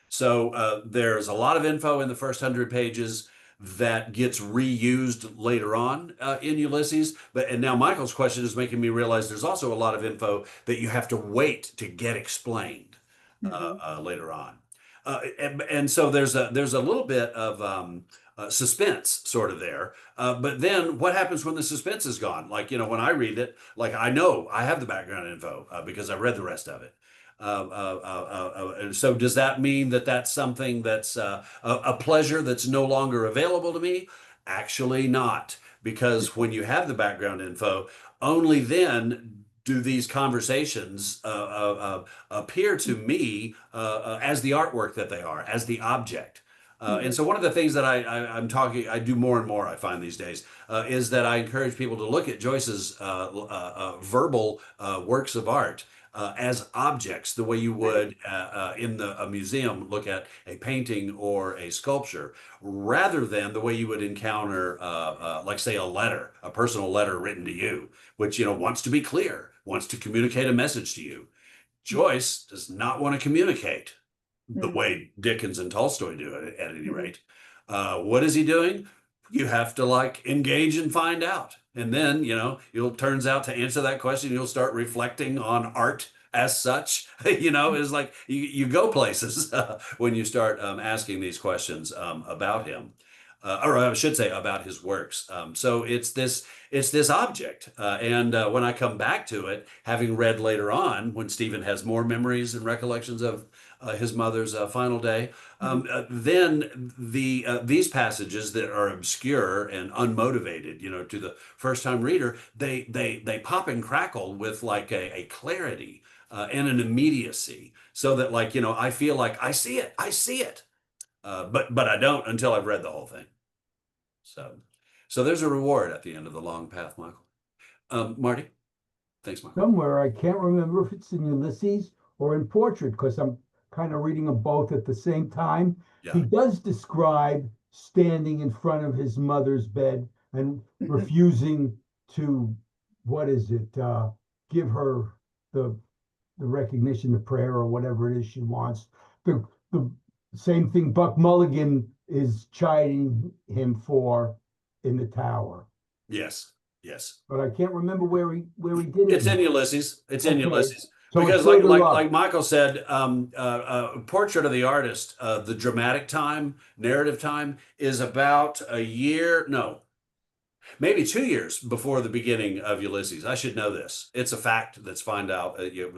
So there's a lot of info in the first 100 pages that gets reused later on in Ulysses. And now Michael's question is making me realize there's also a lot of info that you have to wait to get explained later on. And so there's a little bit of suspense sort of there. But then what happens when the suspense is gone? Like, when I read it, like I know I have the background info because I read the rest of it. And so does that mean that that's something that's a pleasure that's no longer available to me? Actually not, because when you have the background info, only then do these conversations appear to me as the artwork that they are, as the object. And so one of the things that I do more and more, I find these days, is that I encourage people to look at Joyce's verbal works of art as objects, the way you would in a museum look at a painting or a sculpture, rather than the way you would encounter, like say, a personal letter written to you, which wants to be clear, wants to communicate a message to you. Joyce does not want to communicate the way Dickens and Tolstoy do it, at any rate. What is he doing? You have to engage and find out. And then, it turns out to answer that question, you'll start reflecting on art as such. It's like you go places when you start asking these questions about him. Or I should say about his works. So it's this object. And when I come back to it, having read later on, when Stephen has more memories and recollections of his mother's final day, then these passages that are obscure and unmotivated, to the first-time reader, they pop and crackle with a clarity and an immediacy, so that I feel like I see it, but I don't until I've read the whole thing. So there's a reward at the end of the long path, Michael. Marty, thanks, Michael. Somewhere, I can't remember if it's in Ulysses or in Portrait, because I'm kind of reading them both at the same time. Yeah. He does describe standing in front of his mother's bed and refusing to, what is it, give her the recognition, the prayer, or whatever it is she wants. The same thing Buck Mulligan is chiding him for in the tower. Yes. Yes. But I can't remember where he did it. It's in Ulysses. It's in Okay. Ulysses. So Because it's further up. like Michael said, Portrait of the Artist, the dramatic time, narrative time is about a year, no, maybe 2 years before the beginning of Ulysses. I should know this. It's a fact that's found out. It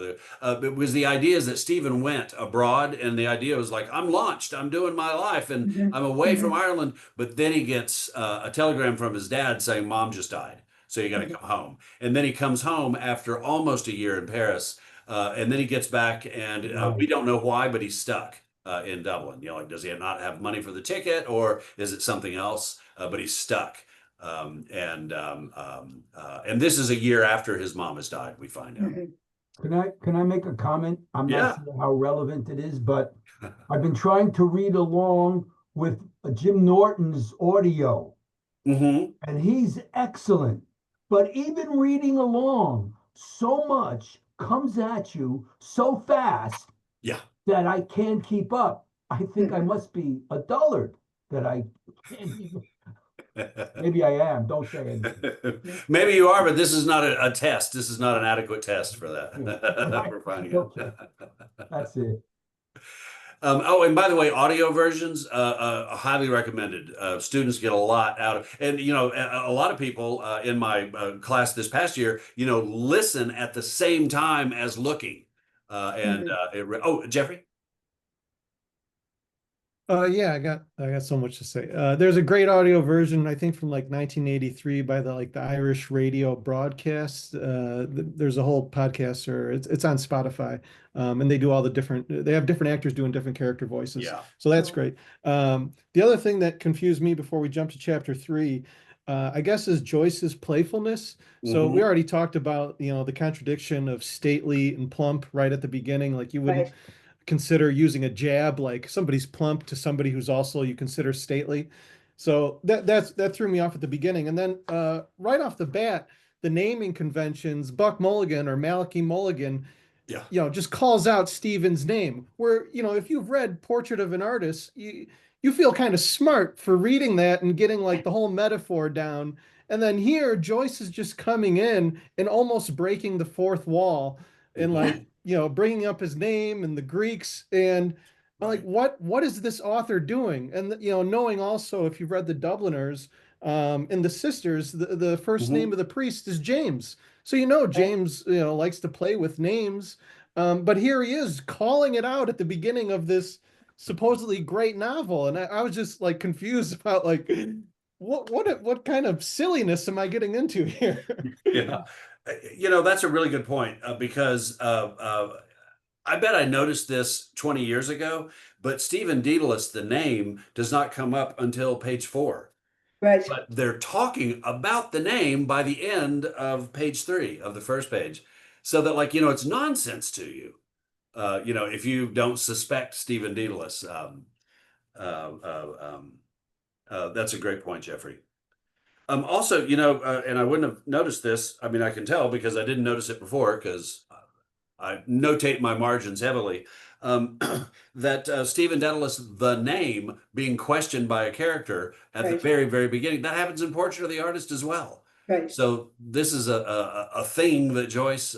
was the idea is that Stephen went abroad, and the idea was like, I'm launched, I'm doing my life, and I'm away from Ireland. But then he gets a telegram from his dad saying, Mom just died, so you got to come home. And then he comes home after almost a year in Paris. And then he gets back, and we don't know why, but he's stuck in Dublin. You know, like, does he not have money for the ticket, or is it something else? But he's stuck. And this is a year after his mom has died, we find out. Can I make a comment? I'm Yeah. not sure how relevant it is, but I've been trying to read along with Jim Norton's audio, and he's excellent. But even reading along, so much comes at you so fast that I can't keep up. I think I must be a dullard that I can't even. Maybe I am. Don't say anything. Maybe you are, but this is not a test. This is not an adequate test for that. For finding out. That's it. Oh, and by the way, audio versions, highly recommended. Students get a lot out of, and you know, a lot of people in my class this past year, you know, listen at the same time as looking. Oh, Jeffrey. Yeah, I got so much to say. There's a great audio version, I think, from like 1983 by the Irish radio broadcast. There's a whole podcast, or it's on Spotify, and they do all the they have different actors doing different character voices. Yeah. So that's great. The other thing that confused me before we jump to chapter 3, I guess, is Joyce's playfulness. So we already talked about, you know, the contradiction of stately and plump right at the beginning. Like, you wouldn't consider using a jab, like somebody's plump to somebody who's also you consider stately. So that threw me off at the beginning. And then right off the bat, the naming conventions, Buck Mulligan or Malachi Mulligan, you know, just calls out Stephen's name. Where, you know, if you've read Portrait of an Artist, you feel kind of smart for reading that and getting like the whole metaphor down. And then here, Joyce is just coming in and almost breaking the fourth wall and like, you know, bringing up his name and the Greeks, and I'm like, what is this author doing? And, you know, knowing also, if you've read the Dubliners and the Sisters, the first name of the priest is James. So, you know, James, you know, likes to play with names. But here he is calling it out at the beginning of this supposedly great novel. And I was just like confused about like, what kind of silliness am I getting into here? Yeah. You know, that's a really good point, because I bet I noticed this 20 years ago, but Stephen Dedalus, the name, does not come up until page 4. Right. But they're talking about the name by the end of page 3 of the first page. So that, like, you know, it's nonsense to you, you know, if you don't suspect Stephen Dedalus. That's a great point, Jeffrey. Also, you know, and I wouldn't have noticed this. I mean, I can tell because I didn't notice it before, because I notate my margins heavily, that Stephen Dedalus, the name, being questioned by a character at the very, very beginning, that happens in Portrait of the Artist as well. Right. So this is a thing that Joyce,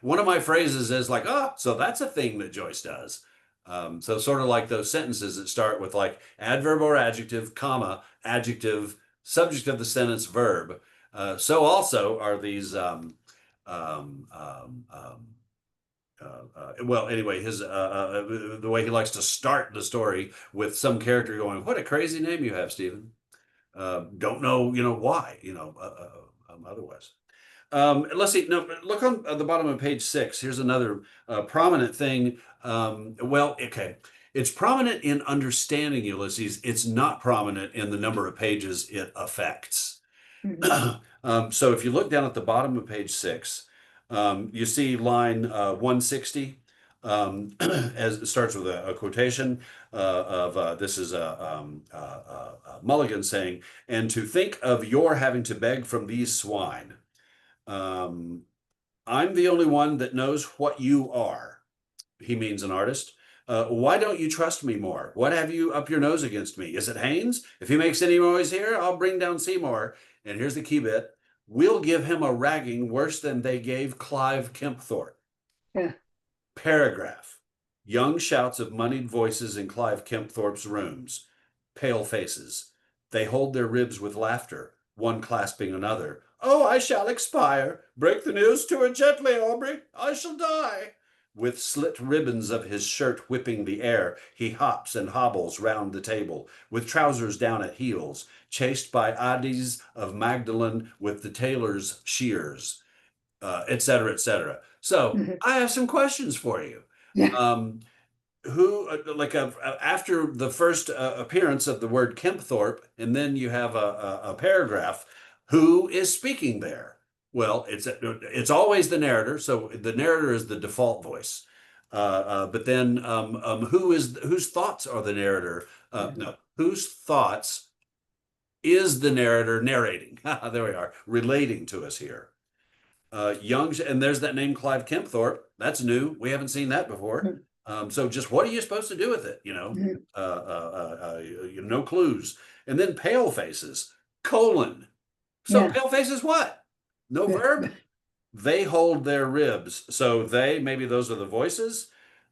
one of my phrases is like, so that's a thing that Joyce does. So sort of like those sentences that start with like adverb or adjective, comma, adjective, subject of the sentence, verb. So also are these, well, anyway, his the way he likes to start the story with some character going, "What a crazy name you have, Stephen." Don't know, you know, why, you know, otherwise. Let's see. No, look on the bottom of page 6. Here's another prominent thing. Well, okay. It's prominent in understanding Ulysses. It's not prominent in the number of pages it affects. So if you look down at the bottom of page 6, you see line 160. As it starts with a quotation of this is Mulligan saying, "And to think of your having to beg from these swine. I'm the only one that knows what you are." He means an artist. Why don't you trust me more? What have you up your nose against me? Is it Haynes? If he makes any noise here, I'll bring down Seymour. And here's the key bit. We'll give him a ragging worse than they gave Clive Kempthorpe. Yeah. Paragraph. Young shouts of moneyed voices in Clive Kempthorpe's rooms. Pale faces. They hold their ribs with laughter, one clasping another. "Oh, I shall expire. Break the news to her gently, Aubrey. I shall die." With slit ribbons of his shirt whipping the air, he hops and hobbles round the table, with trousers down at heels, chased by Adis of Magdalen with the tailor's shears, etc., etc. So I have some questions for you. Who, after the first appearance of the word Kempthorpe, and then you have a paragraph, who is speaking there? Well, it's always the narrator, so the narrator is the default voice. But then whose thoughts are the narrator? No, whose thoughts is the narrator narrating? There we are, relating to us here. Young, and there's that name Clive Kempthorpe. That's new. We haven't seen that before. So just what are you supposed to do with it? No clues. And then pale faces, colon. So pale faces what? No verb. They hold their ribs. So maybe those are the voices.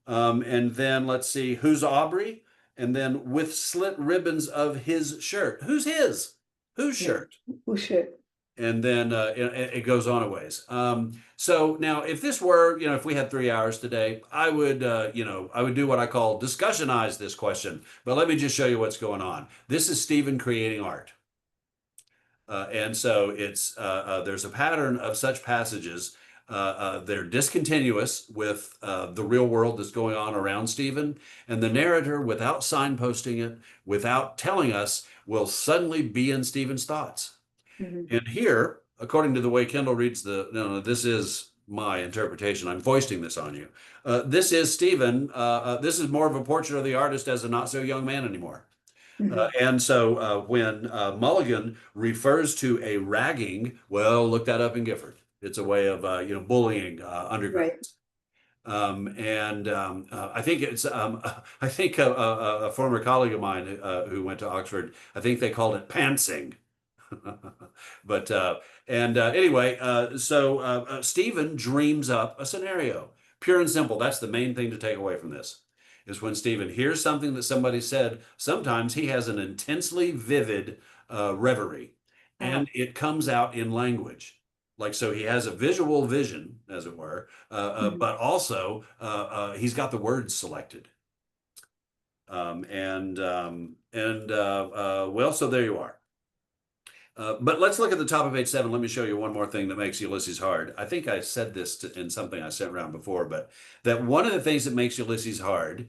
And then let's see, who's Aubrey? And then with slit ribbons of his shirt. Who's his? Whose shirt? Whose shirt? And then it goes on a ways. So now if this were, if we had 3 hours today, I would do what I call discussionize this question. But let me just show you what's going on. This is Stephen creating art. And so it's there's a pattern of such passages. They're discontinuous with the real world that's going on around Stephen, and the narrator, without signposting it, without telling us, will suddenly be in Stephen's thoughts. And here, according to the way Kendall reads this is my interpretation. I'm foisting this on you. This is Stephen. This is more of a portrait of the artist as a not so young man anymore. And so when Mulligan refers to a ragging, well, look that up in Gifford. It's a way of bullying undergrads. I think it's a former colleague of mine who went to Oxford. I think they called it pantsing. But anyway, so Stephen dreams up a scenario, pure and simple. That's the main thing to take away from this. Is when Stephen hears something that somebody said, sometimes he has an intensely vivid reverie, and it comes out in language. Like, so he has a visual vision, as it were, but also he's got the words selected. Well, so there you are. But let's look at the top of page 7. Let me show you one more thing that makes Ulysses hard. I think I said this in something I sent around before, but that one of the things that makes Ulysses hard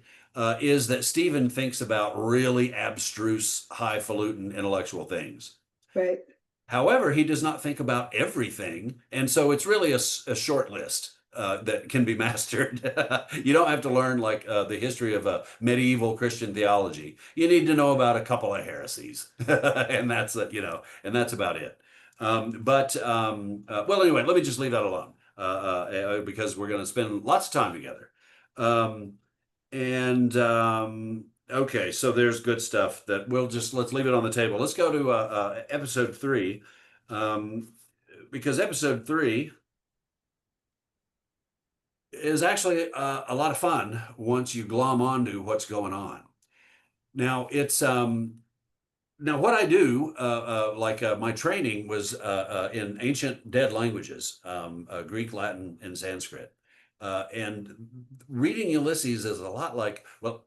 is that Stephen thinks about really abstruse, highfalutin intellectual things. Right. However, he does not think about everything. And so it's really a short list that can be mastered. You don't have to learn like the history of medieval Christian theology. You need to know about a couple of heresies, and that's and that's about it. Well, anyway, let me just leave that alone because we're going to spend lots of time together. Okay, so there's good stuff that let's leave it on the table. Let's go to episode 3, because episode 3 is actually a lot of fun once you glom onto what's going on. Now it's now what I do, my training was in ancient dead languages, Greek, Latin, and Sanskrit, and reading Ulysses is a lot like, well,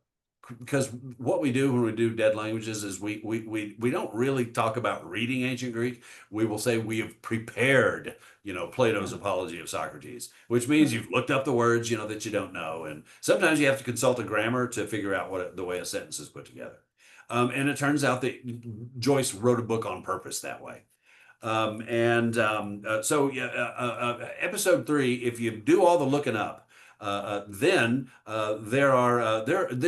because what we do when we do dead languages is we don't really talk about reading ancient Greek. We will say we have prepared, Plato's Apology of Socrates, which means you've looked up the words, that you don't know. And sometimes you have to consult a grammar to figure out the way a sentence is put together. And it turns out that Joyce wrote a book on purpose that way. Episode 3, if you do all the looking up, then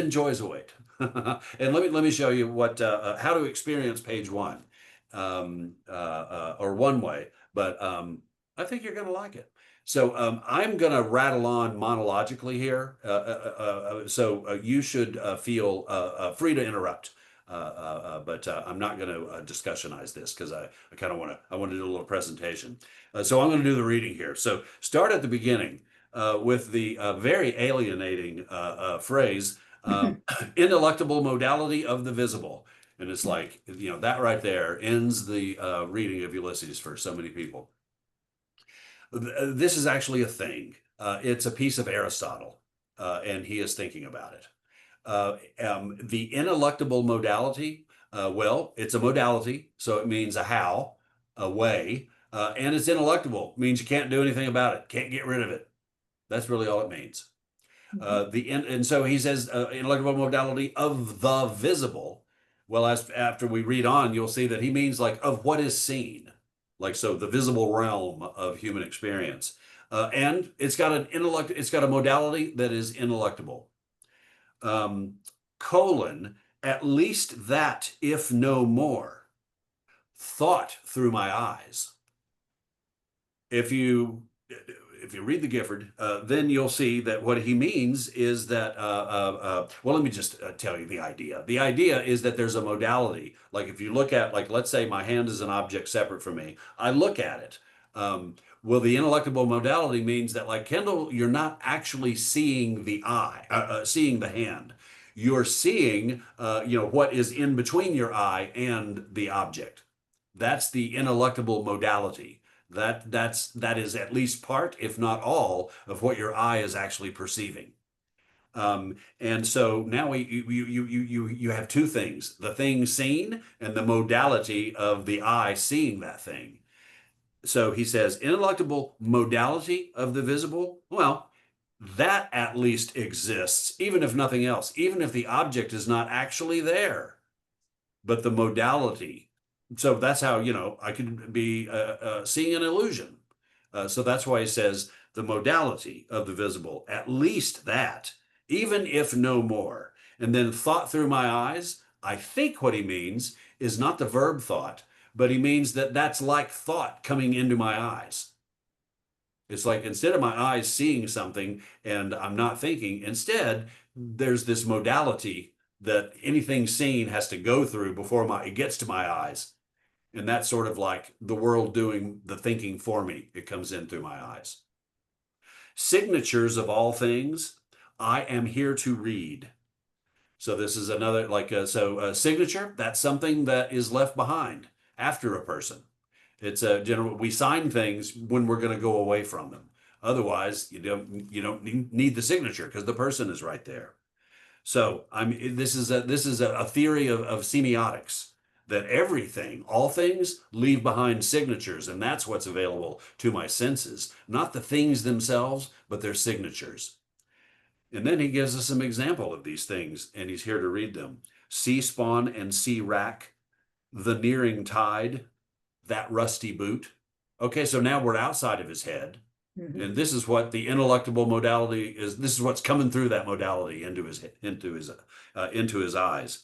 joys await. And let me show you how to experience page 1, or one way. But I think you're going to like it. So I'm going to rattle on monologically here. So you should feel free to interrupt. But I'm not going to discussionize this because I kind of want to do a little presentation. So I'm going to do the reading here. So start at the beginning with the very alienating phrase, ineluctable modality of the visible. And it's like, that right there ends the reading of Ulysses for so many people. This is actually a thing. It's a piece of Aristotle, and he is thinking about it. The ineluctable modality, well, it's a modality, so it means a how, a way, and it's ineluctable, means you can't do anything about it, can't get rid of it. That's really all it means. And so he says ineluctable modality of the visible. Well, after we read on, you'll see that he means like of what is seen, like so the visible realm of human experience, and it's got a modality that is ineluctable. At least that, if no more, thought through my eyes. If you read the Gifford, then you'll see that what he means is that, well, let me just tell you the idea. The idea is that there's a modality. Like if you look at, like, let's say my hand is an object separate from me. I look at it. Well, the ineluctable modality means that, like Kendall, you're not actually seeing the eye, seeing the hand. You're seeing, what is in between your eye and the object. That's the ineluctable modality. That is at least part, if not all, of what your eye is actually perceiving. And so now you have two things: the thing seen and the modality of the eye seeing that thing. So he says, ineluctable modality of the visible. Well, that at least exists, even if nothing else, even if the object is not actually there, but the modality. So that's how, I could be seeing an illusion. So that's why he says the modality of the visible, at least that, even if no more. And then thought through my eyes, I think what he means is not the verb thought, but he means that that's like thought coming into my eyes. It's like instead of my eyes seeing something and I'm not thinking, instead, there's this modality that anything seen has to go through before it gets to my eyes. And that's sort of like the world doing the thinking for me. It comes in through my eyes. Signatures of all things, I am here to read. So this is another, signature, that's something that is left behind after a person. It's a general, we sign things when we're going to go away from them. Otherwise, you don't need the signature because the person is right there. So this is a theory of semiotics, that everything, all things, leave behind signatures, and that's what's available to my senses. Not the things themselves, but their signatures. And then he gives us some example of these things, and he's here to read them. Sea spawn and sea rack, the nearing tide, that rusty boot. Okay, so now we're outside of his head. Mm-hmm. And this is what the ineluctable modality is. This is what's coming through that modality into his eyes.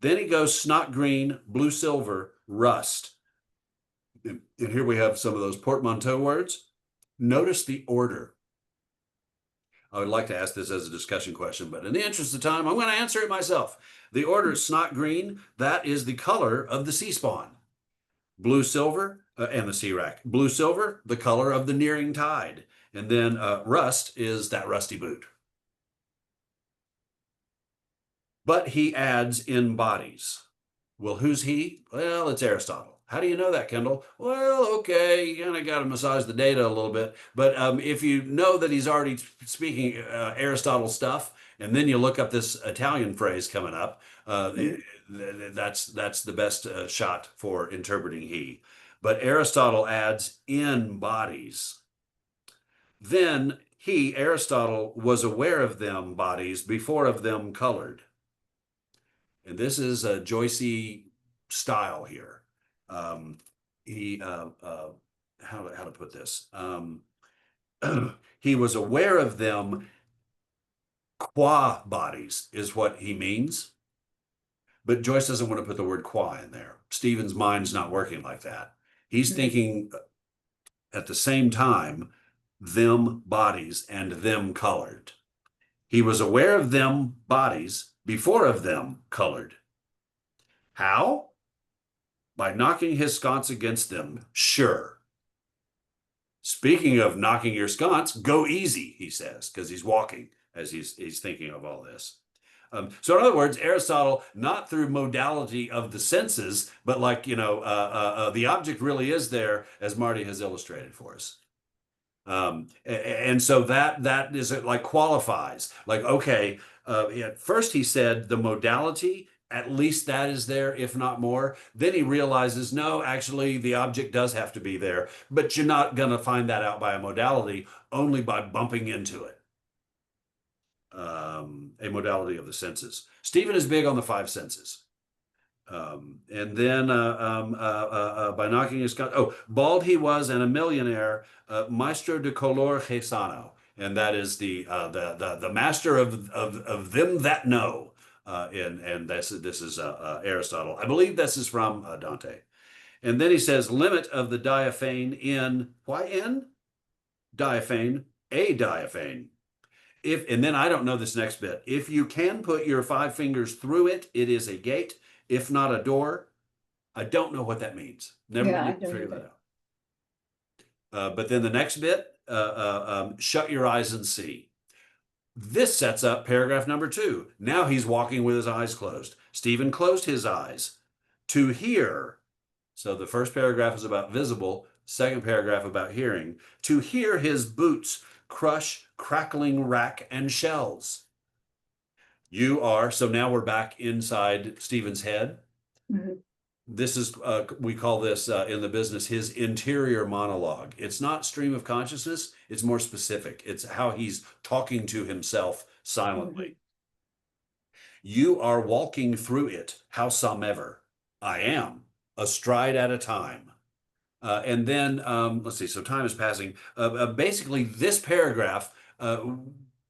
Then he goes snot green, blue silver, rust. And here we have some of those portmanteau words. Notice the order. I would like to ask this as a discussion question, but in the interest of time, I'm going to answer it myself. The order is snot green. That is the color of the sea spawn. Blue silver, and the sea rack. Blue silver, the color of the nearing tide. And then rust is that rusty boot. But he adds in bodies. Well, who's he? Well, it's Aristotle. How do you know that, Kendall? Well, okay, you kind of got to massage the data a little bit. But if you know that he's already speaking Aristotle stuff, and then you look up this Italian phrase coming up, that's the best shot for interpreting he. But Aristotle adds in bodies. Then he, Aristotle, was aware of them bodies before of them colored. And this is a Joycey style here. How to put this? He was aware of them qua bodies is what he means. But Joyce doesn't want to put the word qua in there. Stephen's mind's not working like that. He's thinking at the same time, them bodies and them colored. He was aware of them bodies before of them colored. How? By knocking his sconce against them, sure. Speaking of knocking your sconce, go easy, he says, because he's walking as he's thinking of all this. So in other words, Aristotle, not through modality of the senses, but like, the object really is there, as Marty has illustrated for us. And so that is like qualifies, like, okay, at first he said the modality, at least that is there, if not more. Then he realizes, no, actually the object does have to be there, but you're not going to find that out by a modality, only by bumping into it. A modality of the senses. Stephen is big on the five senses. And then by knocking his bald he was and a millionaire, maestro de color gesano, and that is the master of them that know. And this is Aristotle. I believe this is from Dante. And then he says, limit of the diaphane in, why in? Diaphane, a diaphane. And then I don't know this next bit. If you can put your 5 fingers through it, it is a gate. If not a door, I don't know what that means. Never figured that out. But then the next bit, shut your eyes and see. This sets up paragraph number 2. Now he's walking with his eyes closed. Stephen closed his eyes to hear. So the first paragraph is about visible, second paragraph about hearing. To hear his boots crush crackling rack and shells. So now we're back inside Stephen's head. Mm-hmm. This is, we call this in the business, his interior monologue. It's not stream of consciousness, it's more specific. It's how he's talking to himself silently. Mm-hmm. You are walking through it, howsomever. I am, a stride at a time. And then, let's see, so time is passing. Basically, this paragraph,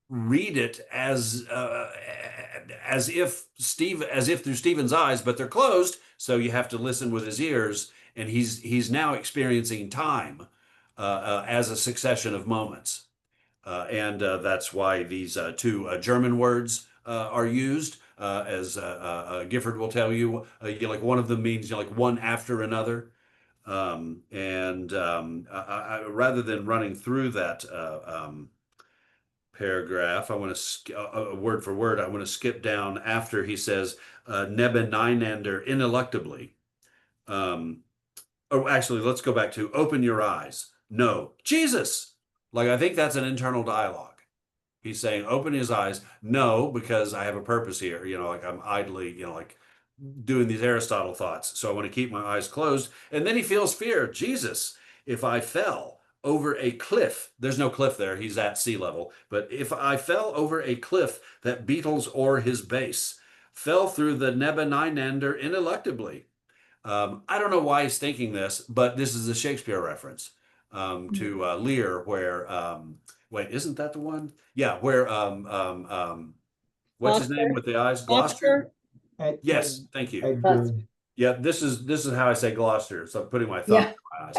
read it as if through Stephen's eyes, but they're closed, so you have to listen with his ears, and he's now experiencing time as a succession of moments, and that's why these 2 German words are used, as Gifford will tell you. Like one of them means like one after another, and rather than running through that paragraph, I want to word for word. I want to skip down after he says nebeneinander ineluctably. Actually, let's go back to open your eyes. No, Jesus. Like I think that's an internal dialogue. He's saying open his eyes. No, because I have a purpose here. Like I'm idly, like doing these Aristotle thoughts. So I want to keep my eyes closed. And then he feels fear. Jesus, if I fell over a cliff, there's no cliff there, he's at sea level, but if I fell over a cliff that beetles o'er his base, fell through the nebeneinander ineluctably. I don't know why he's thinking this, but this is a Shakespeare reference to Lear, where wait, isn't that the one? Yeah, where what's his name with the eyes? Gloucester? Yes, thank you. Yeah, this is how I say Gloucester, so I'm putting my thumb in my eyes.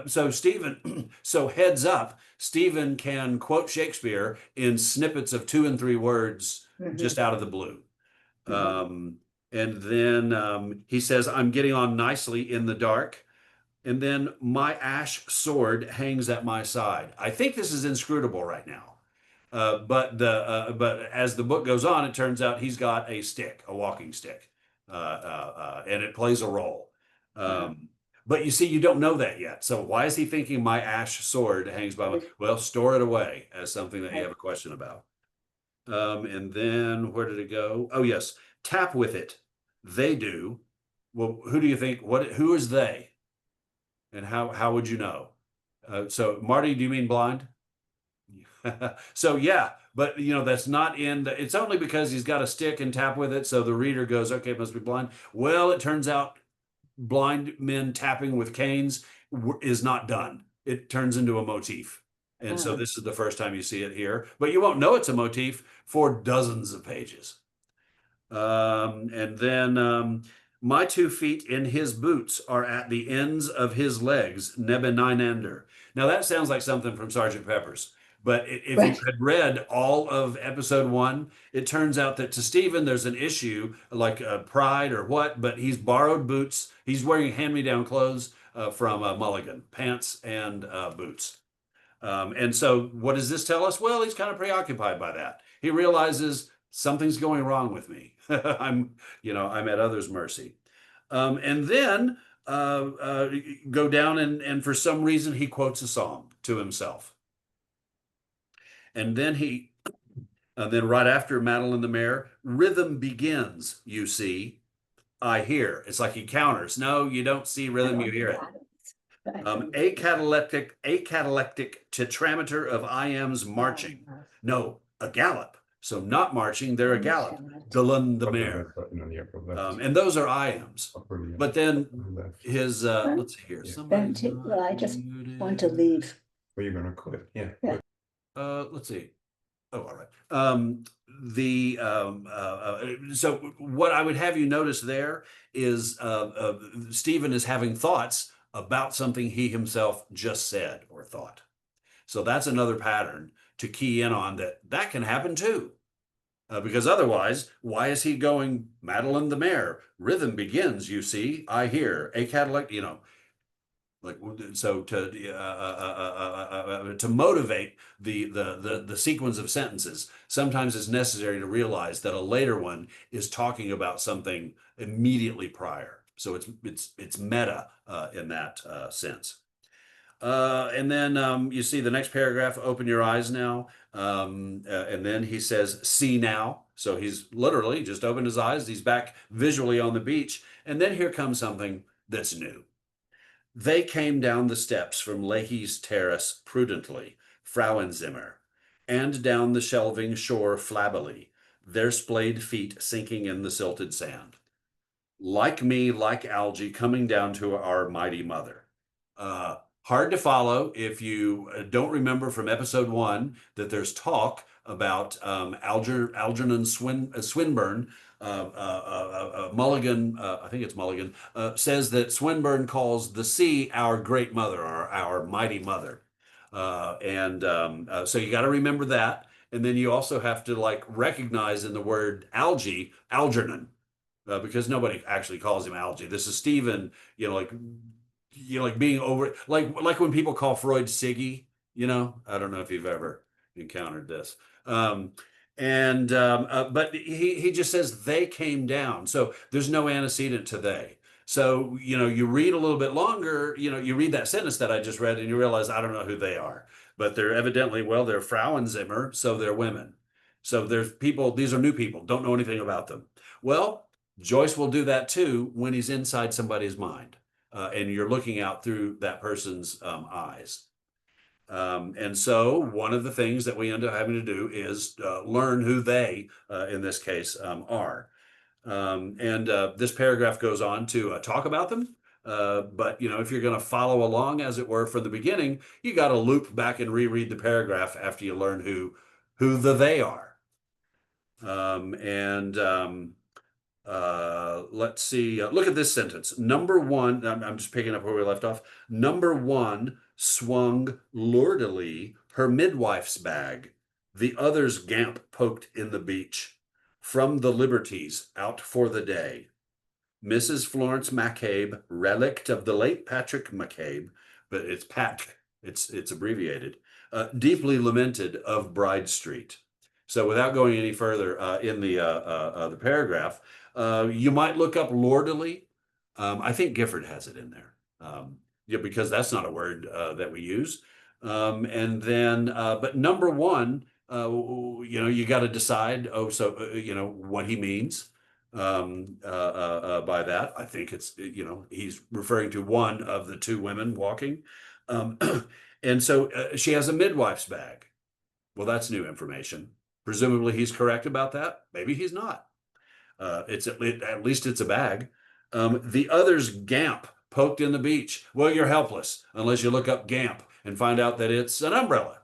So Stephen, so heads up, Stephen can quote Shakespeare in snippets of 2 and 3 words, just out of the blue. And then he says, I'm getting on nicely in the dark. And then my ash sword hangs at my side. I think this is inscrutable right now. But as the book goes on, it turns out he's got a stick, a walking stick, and it plays a role. But you see, you don't know that yet. So why is he thinking my ash sword hangs by my, well, store it away as something that you have a question about. And then where did it go? Oh, yes. Tap with it. They do. Well, who do you think, who is they? And how would you know? So Marty, do you mean blind? So yeah, but you know, that's not in the, it's only because he's got a stick and tap with it. So the reader goes, okay, it must be blind. Well, it turns out blind men tapping with canes is not done. It turns into a motif. And so this is the first time you see it here, but you won't know it's a motif for dozens of pages. And then my 2 feet in his boots are at the ends of his legs, Nebuchadnezzar. Now that sounds like something from Sergeant Pepper's. But if you had read all of episode 1, it turns out that to Stephen, there's an issue like pride or what, but he's borrowed boots. He's wearing hand-me-down clothes from Mulligan, pants and boots. And so what does this tell us? Well, he's kind of preoccupied by that. He realizes something's going wrong with me. I'm at others' mercy. And then go down and for some reason he quotes a song to himself. And then then right after Madeline the Mare, rhythm begins, you see, I hear. It's like he counters. No, you don't see rhythm, you hear it. Acatalectic tetrameter of iams marching. No, a gallop. So not marching, they're a gallop. Dylan the Mare. And those are iams. But then his, let's see here. Well, I just want to leave. Are you going to quit? Yeah. Let's see. Oh, all right. So what I would have you notice there is Stephen is having thoughts about something he himself just said or thought. So that's another pattern to key in on that can happen too. Because otherwise, why is he going Madeline the Mare? Rhythm begins, you see, I hear, a Cadillac, like so to motivate the sequence of sentences, sometimes it's necessary to realize that a later one is talking about something immediately prior. So it's meta in that sense. And then you see the next paragraph, open your eyes now. And then he says, see now. So he's literally just opened his eyes. He's back visually on the beach. And then here comes something that's new. They came down the steps from Leahy's terrace prudently, Frauenzimmer, and down the shelving shore flabbily, their splayed feet sinking in the silted sand. Like me, like algae, coming down to our mighty mother. Hard to follow if you don't remember from episode 1 that there's talk about Algernon Swinburne. Mulligan, I think it's Mulligan, says that Swinburne calls the sea our great mother, or our mighty mother. So you got to remember that. And then you also have to recognize in the word algae, Algernon, because nobody actually calls him algae. This is Stephen, like being over, like when people call Freud Siggy, I don't know if you've ever encountered this. But he just says they came down. So there's no antecedent to they. So, you read a little bit longer, you read that sentence that I just read and you realize, I don't know who they are, but they're evidently, they're Frauenzimmer, so they're women. So there's people, these are new people, don't know anything about them. Well, Joyce will do that too when he's inside somebody's mind. And you're looking out through that person's eyes. And so one of the things that we end up having to do is learn who they, in this case, are. This paragraph goes on to talk about them. But, if you're going to follow along, as it were, from the beginning, you got to loop back and reread the paragraph after you learn who the they are. Let's see. Look at this sentence. Number 1, I'm just picking up where we left off. Number 1 swung lordily her midwife's bag. The other's gamp poked in the beach. From the liberties out for the day. Mrs. Florence McCabe, relict of the late Patrick McCabe, but it's Pat, it's abbreviated, deeply lamented of Bride Street. So without going any further in the paragraph, you might look up lordily. I think Gifford has it in there. Yeah, because that's not a word that we use. And then, but number one, you got to decide. Oh, so what he means by that. I think it's he's referring to one of the two women walking, and so she has a midwife's bag. Well, that's new information. Presumably, he's correct about that. Maybe he's not. It's at least it's a bag. The other's GAMP poked in the beach. Well, you're helpless unless you look up GAMP and find out that it's an umbrella.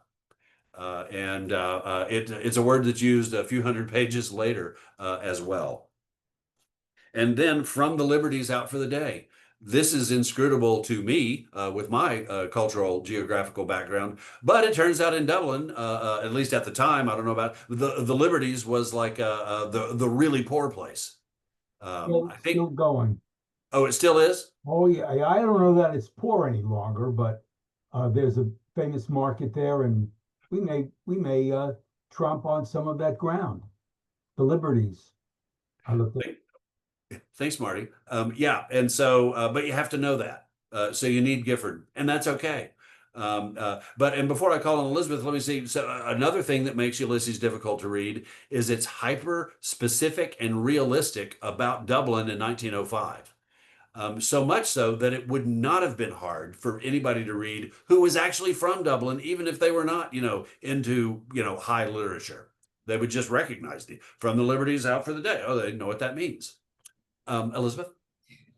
It's a word that's used a few hundred pages later as well. And then from the liberties out for the day. This is inscrutable to me with my cultural geographical background, but it turns out in Dublin, at least at the time, I don't know about the Liberties was like the really poor place. I think Still going. Oh, it still is? Oh, yeah. I don't know that it's poor any longer, but there's a famous market there, and we may trump on some of that ground. The Liberties. I looked at. Thanks, Marty. Yeah, and so, but you have to know that. So you need Gifford, and that's okay. And before I call on Elizabeth, let me see. So another thing that makes Ulysses difficult to read is it's hyper specific and realistic about Dublin in 1905. So much so that it would not have been hard for anybody to read who was actually from Dublin, even if they were not, into, high literature. They would just recognize from the Liberties out for the day. Oh, they know what that means. Elizabeth?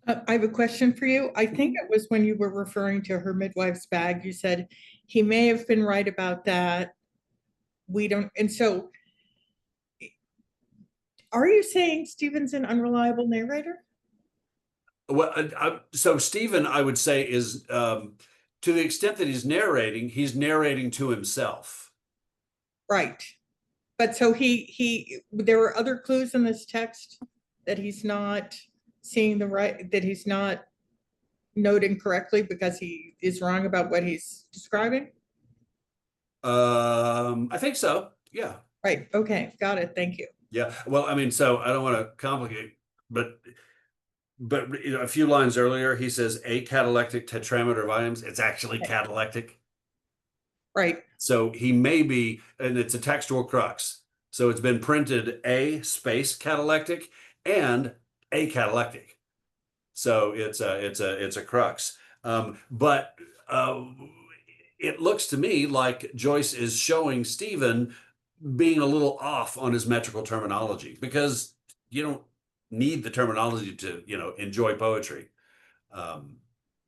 I have a question for you. I think it was when you were referring to her midwife's bag, you said he may have been right about that. We don't, and so are you saying Stephen's an unreliable narrator? Well, so Stephen, I would say, is to the extent that he's narrating to himself. Right. But so there were other clues in this text that he's not seeing that he's not noting correctly because he is wrong about what he's describing? I think so. Yeah. Right. Okay. Got it. Thank you. Yeah. Well, I mean, so I don't want to complicate, but a few lines earlier, he says acatalectic tetrameter volumes. It's actually catalectic. Right. So he may be, and it's a textual crux. So it's been printed A space catalectic and acatalectic. So it's a crux. But it looks to me like Joyce is showing Stephen being a little off on his metrical terminology, because you don't need the terminology to, enjoy poetry,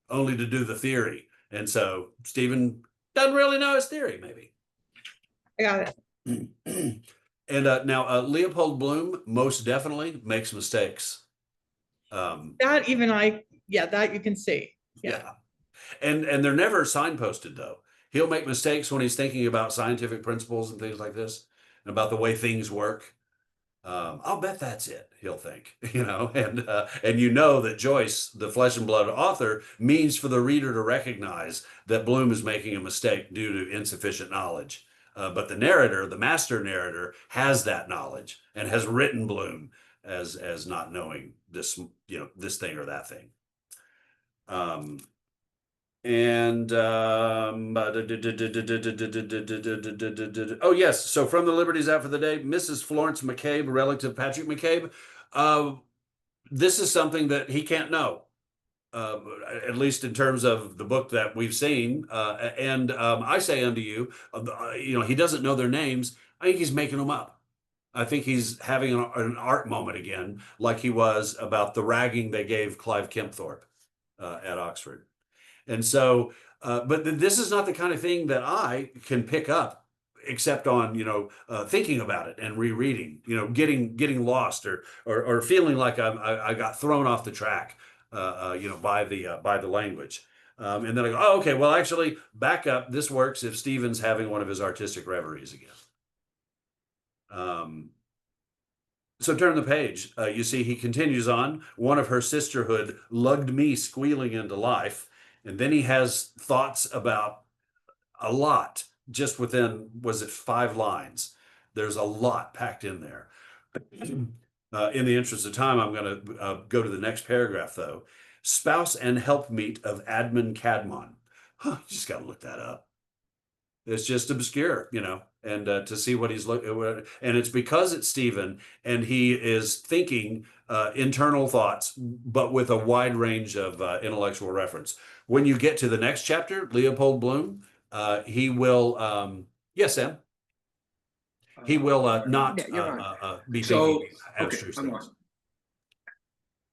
only to do the theory. And so Stephen doesn't really know his theory, maybe. I got it. And now Leopold Bloom most definitely makes mistakes. That you can see. Yeah. And they're never signposted, though. He'll make mistakes when he's thinking about scientific principles and things like this, and about the way things work. I'll bet that's it, he'll think, and that Joyce, the flesh and blood author, means for the reader to recognize that Bloom is making a mistake due to insufficient knowledge. But the narrator, the master narrator, has that knowledge and has written Bloom as not knowing this, this thing or that thing. Oh yes, so from the Liberties out for the day, Mrs. Florence McCabe, relative Patrick McCabe. This is something that he can't know, at least in terms of the book that we've seen. I say unto you, he doesn't know their names. I think he's making them up. I think he's having an art moment again, like he was about the ragging they gave Clive Kempthorpe at Oxford. And so, but this is not the kind of thing that I can pick up, except on, thinking about it and rereading, getting lost or feeling like I got thrown off the track, by the language. And then I go, oh, okay, well, actually, back up. This works if Stephen's having one of his artistic reveries again. So turn the page. You see, he continues on. One of her sisterhood lugged me squealing into life. And then he has thoughts about a lot just within, was it 5 lines? There's a lot packed in there. In the interest of time, I'm going to go to the next paragraph, though. spouse and helpmeet of Admon Cadmon. Huh, you just got to look that up. It's just obscure, you know, and to see what he's looking at. And it's because it's Stephen and he is thinking internal thoughts, but with a wide range of intellectual reference. When you get to the next chapter, Leopold Bloom, he will, yes, Sam? He will not Yeah, you're on. be So, thinking okay, abstruse I'm things.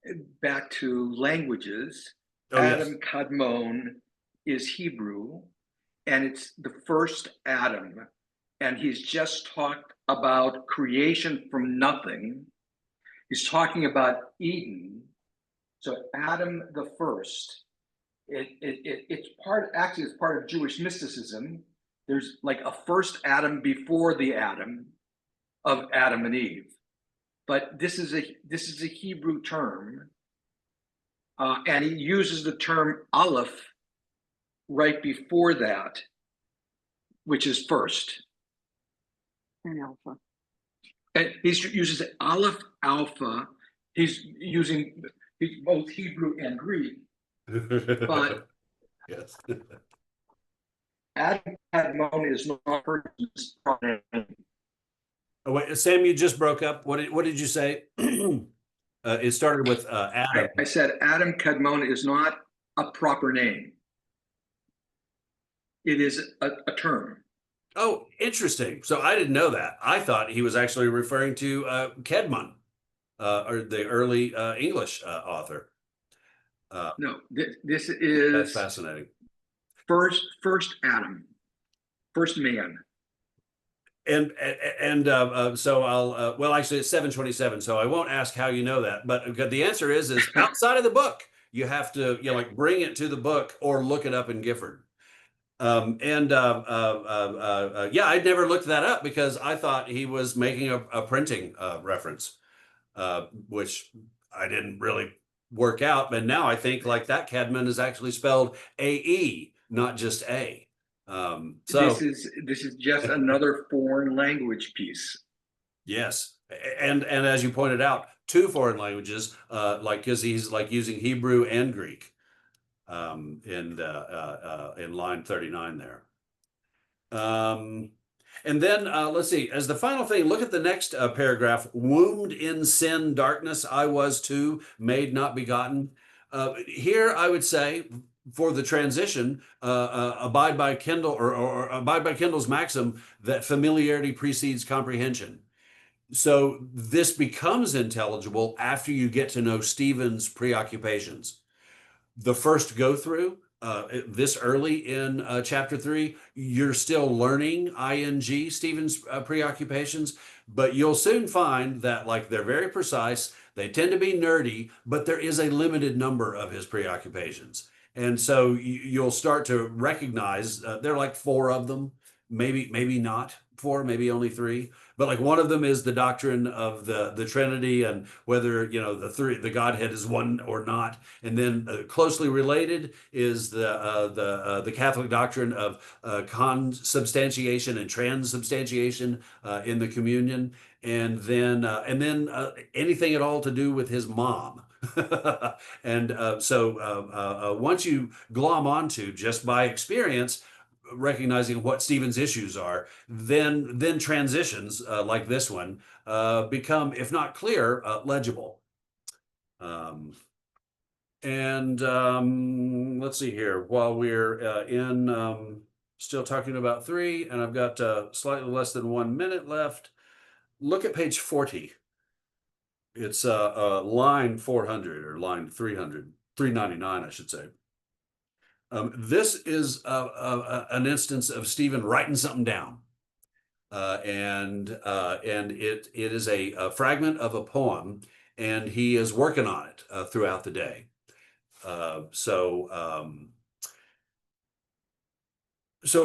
on. Back to languages. Oh, yes. Adam Kadmon is Hebrew, and it's the first Adam. And he's just talked about creation from nothing. He's talking about Eden. So Adam the first. It's part, actually, it's part of Jewish mysticism. There's like a first Adam before the Adam of Adam and Eve. But this is a Hebrew term, and he uses the term Aleph right before that, which is first. And alpha. And he uses Aleph, Alpha. He's using both Hebrew and Greek. But yes. Adam Kadmon is not person's pronoun. Oh, wait, Sam, you just broke up. What did you say? It started with Adam. I said Adam Kadmon is not a proper name. It is a term. Oh, interesting. So I didn't know that. I thought he was actually referring to Kedmon, or the early English author. No, this is That's fascinating. First Adam, first man. And so I'll well, actually it's 727, so I won't ask how you know that, but the answer is outside of the book. You have to, you know, like bring it to the book or look it up in Gifford. Yeah, I'd never looked that up because I thought he was making a printing reference, which I didn't really work out. But now I think like that Cadman is actually spelled A-E, not just A. So this is just another foreign language piece. Yes, and as you pointed out, two foreign languages, like because he's like using Hebrew and Greek, in line 39 there. And then let's see, as the final thing, look at the next paragraph. Wombed in sin, darkness, I was too, made not begotten. Here, I would say, for the transition, abide by Kendall or abide by Kendall's maxim that familiarity precedes comprehension. So this becomes intelligible after you get to know Stephen's preoccupations. The first go through, this early in chapter 3, you're still learning ing Stephen's preoccupations, but you'll soon find that like they're very precise. They tend to be nerdy, but there is a limited number of his preoccupations. And so you'll start to recognize there are like 4 of them, maybe not 4, maybe only 3. But like one of them is the doctrine of the Trinity and whether, you know, the Godhead is one or not. And then closely related is the Catholic doctrine of consubstantiation and transubstantiation in the communion. And then anything at all to do with his mom. And so once you glom onto just by experience, recognizing what Stephen's issues are, then transitions like this one become, if not clear, legible. Let's see here. While we're still talking about 3, and I've got slightly less than 1 minute left, look at page 40. It's line 400 or line 399, I should say. This is an instance of Stephen writing something down, and it is a fragment of a poem, and he is working on it throughout the day. So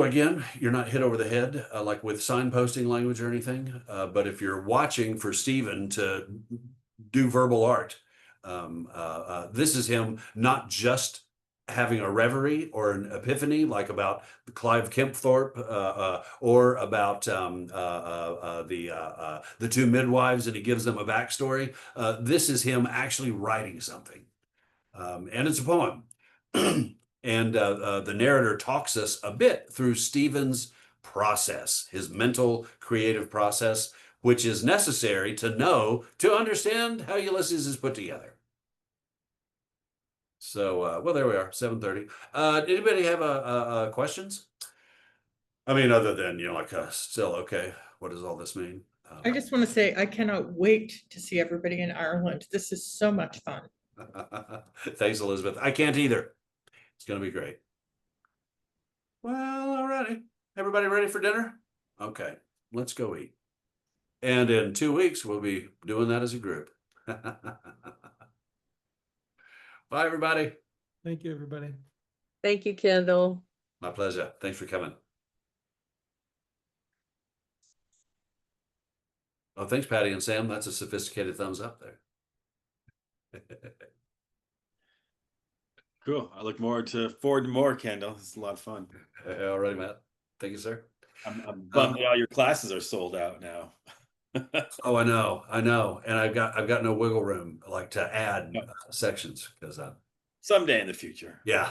again, you're not hit over the head like with signposting language or anything, but if you're watching for Stephen to do verbal art, this is him not just having a reverie or an epiphany like about Clive Kempthorpe or about the 2 midwives, and he gives them a backstory. This is him actually writing something. And it's a poem. And the narrator talks us a bit through Stephen's process, his mental creative process, which is necessary to know to understand how Ulysses is put together. So, well, there we are, 7:30. Anybody have questions? I mean, other than, you know, like, still, okay, what does all this mean? I just want to say, I cannot wait to see everybody in Ireland. This is so much fun. Thanks, Elizabeth. I can't either. It's going to be great. Well, all righty. Everybody ready for dinner? Okay, let's go eat. And in 2 weeks, we'll be doing that as a group. Bye, everybody. Thank you, everybody. Thank you, Kendall. My pleasure. Thanks for coming. Oh, thanks, Patty and Sam. That's a sophisticated thumbs up there. Cool. I look forward to more, Kendall. It's a lot of fun. All right, Matt. Thank you, sir. I'm bummed that all your classes are sold out now. Oh, I know, and I've got no wiggle room like to add sections because someday in the future. Yeah.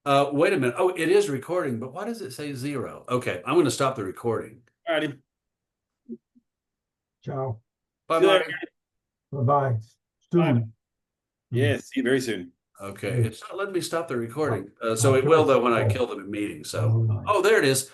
Wait a minute. Oh, it is recording, but why does it say 0? Okay, I'm going to stop the recording. All righty. Ciao. Bye, Marty. Bye-bye. Soon. Yeah, see you very soon. Okay, it's not letting me stop the recording. So it will though when I kill the meeting. So, oh, there it is.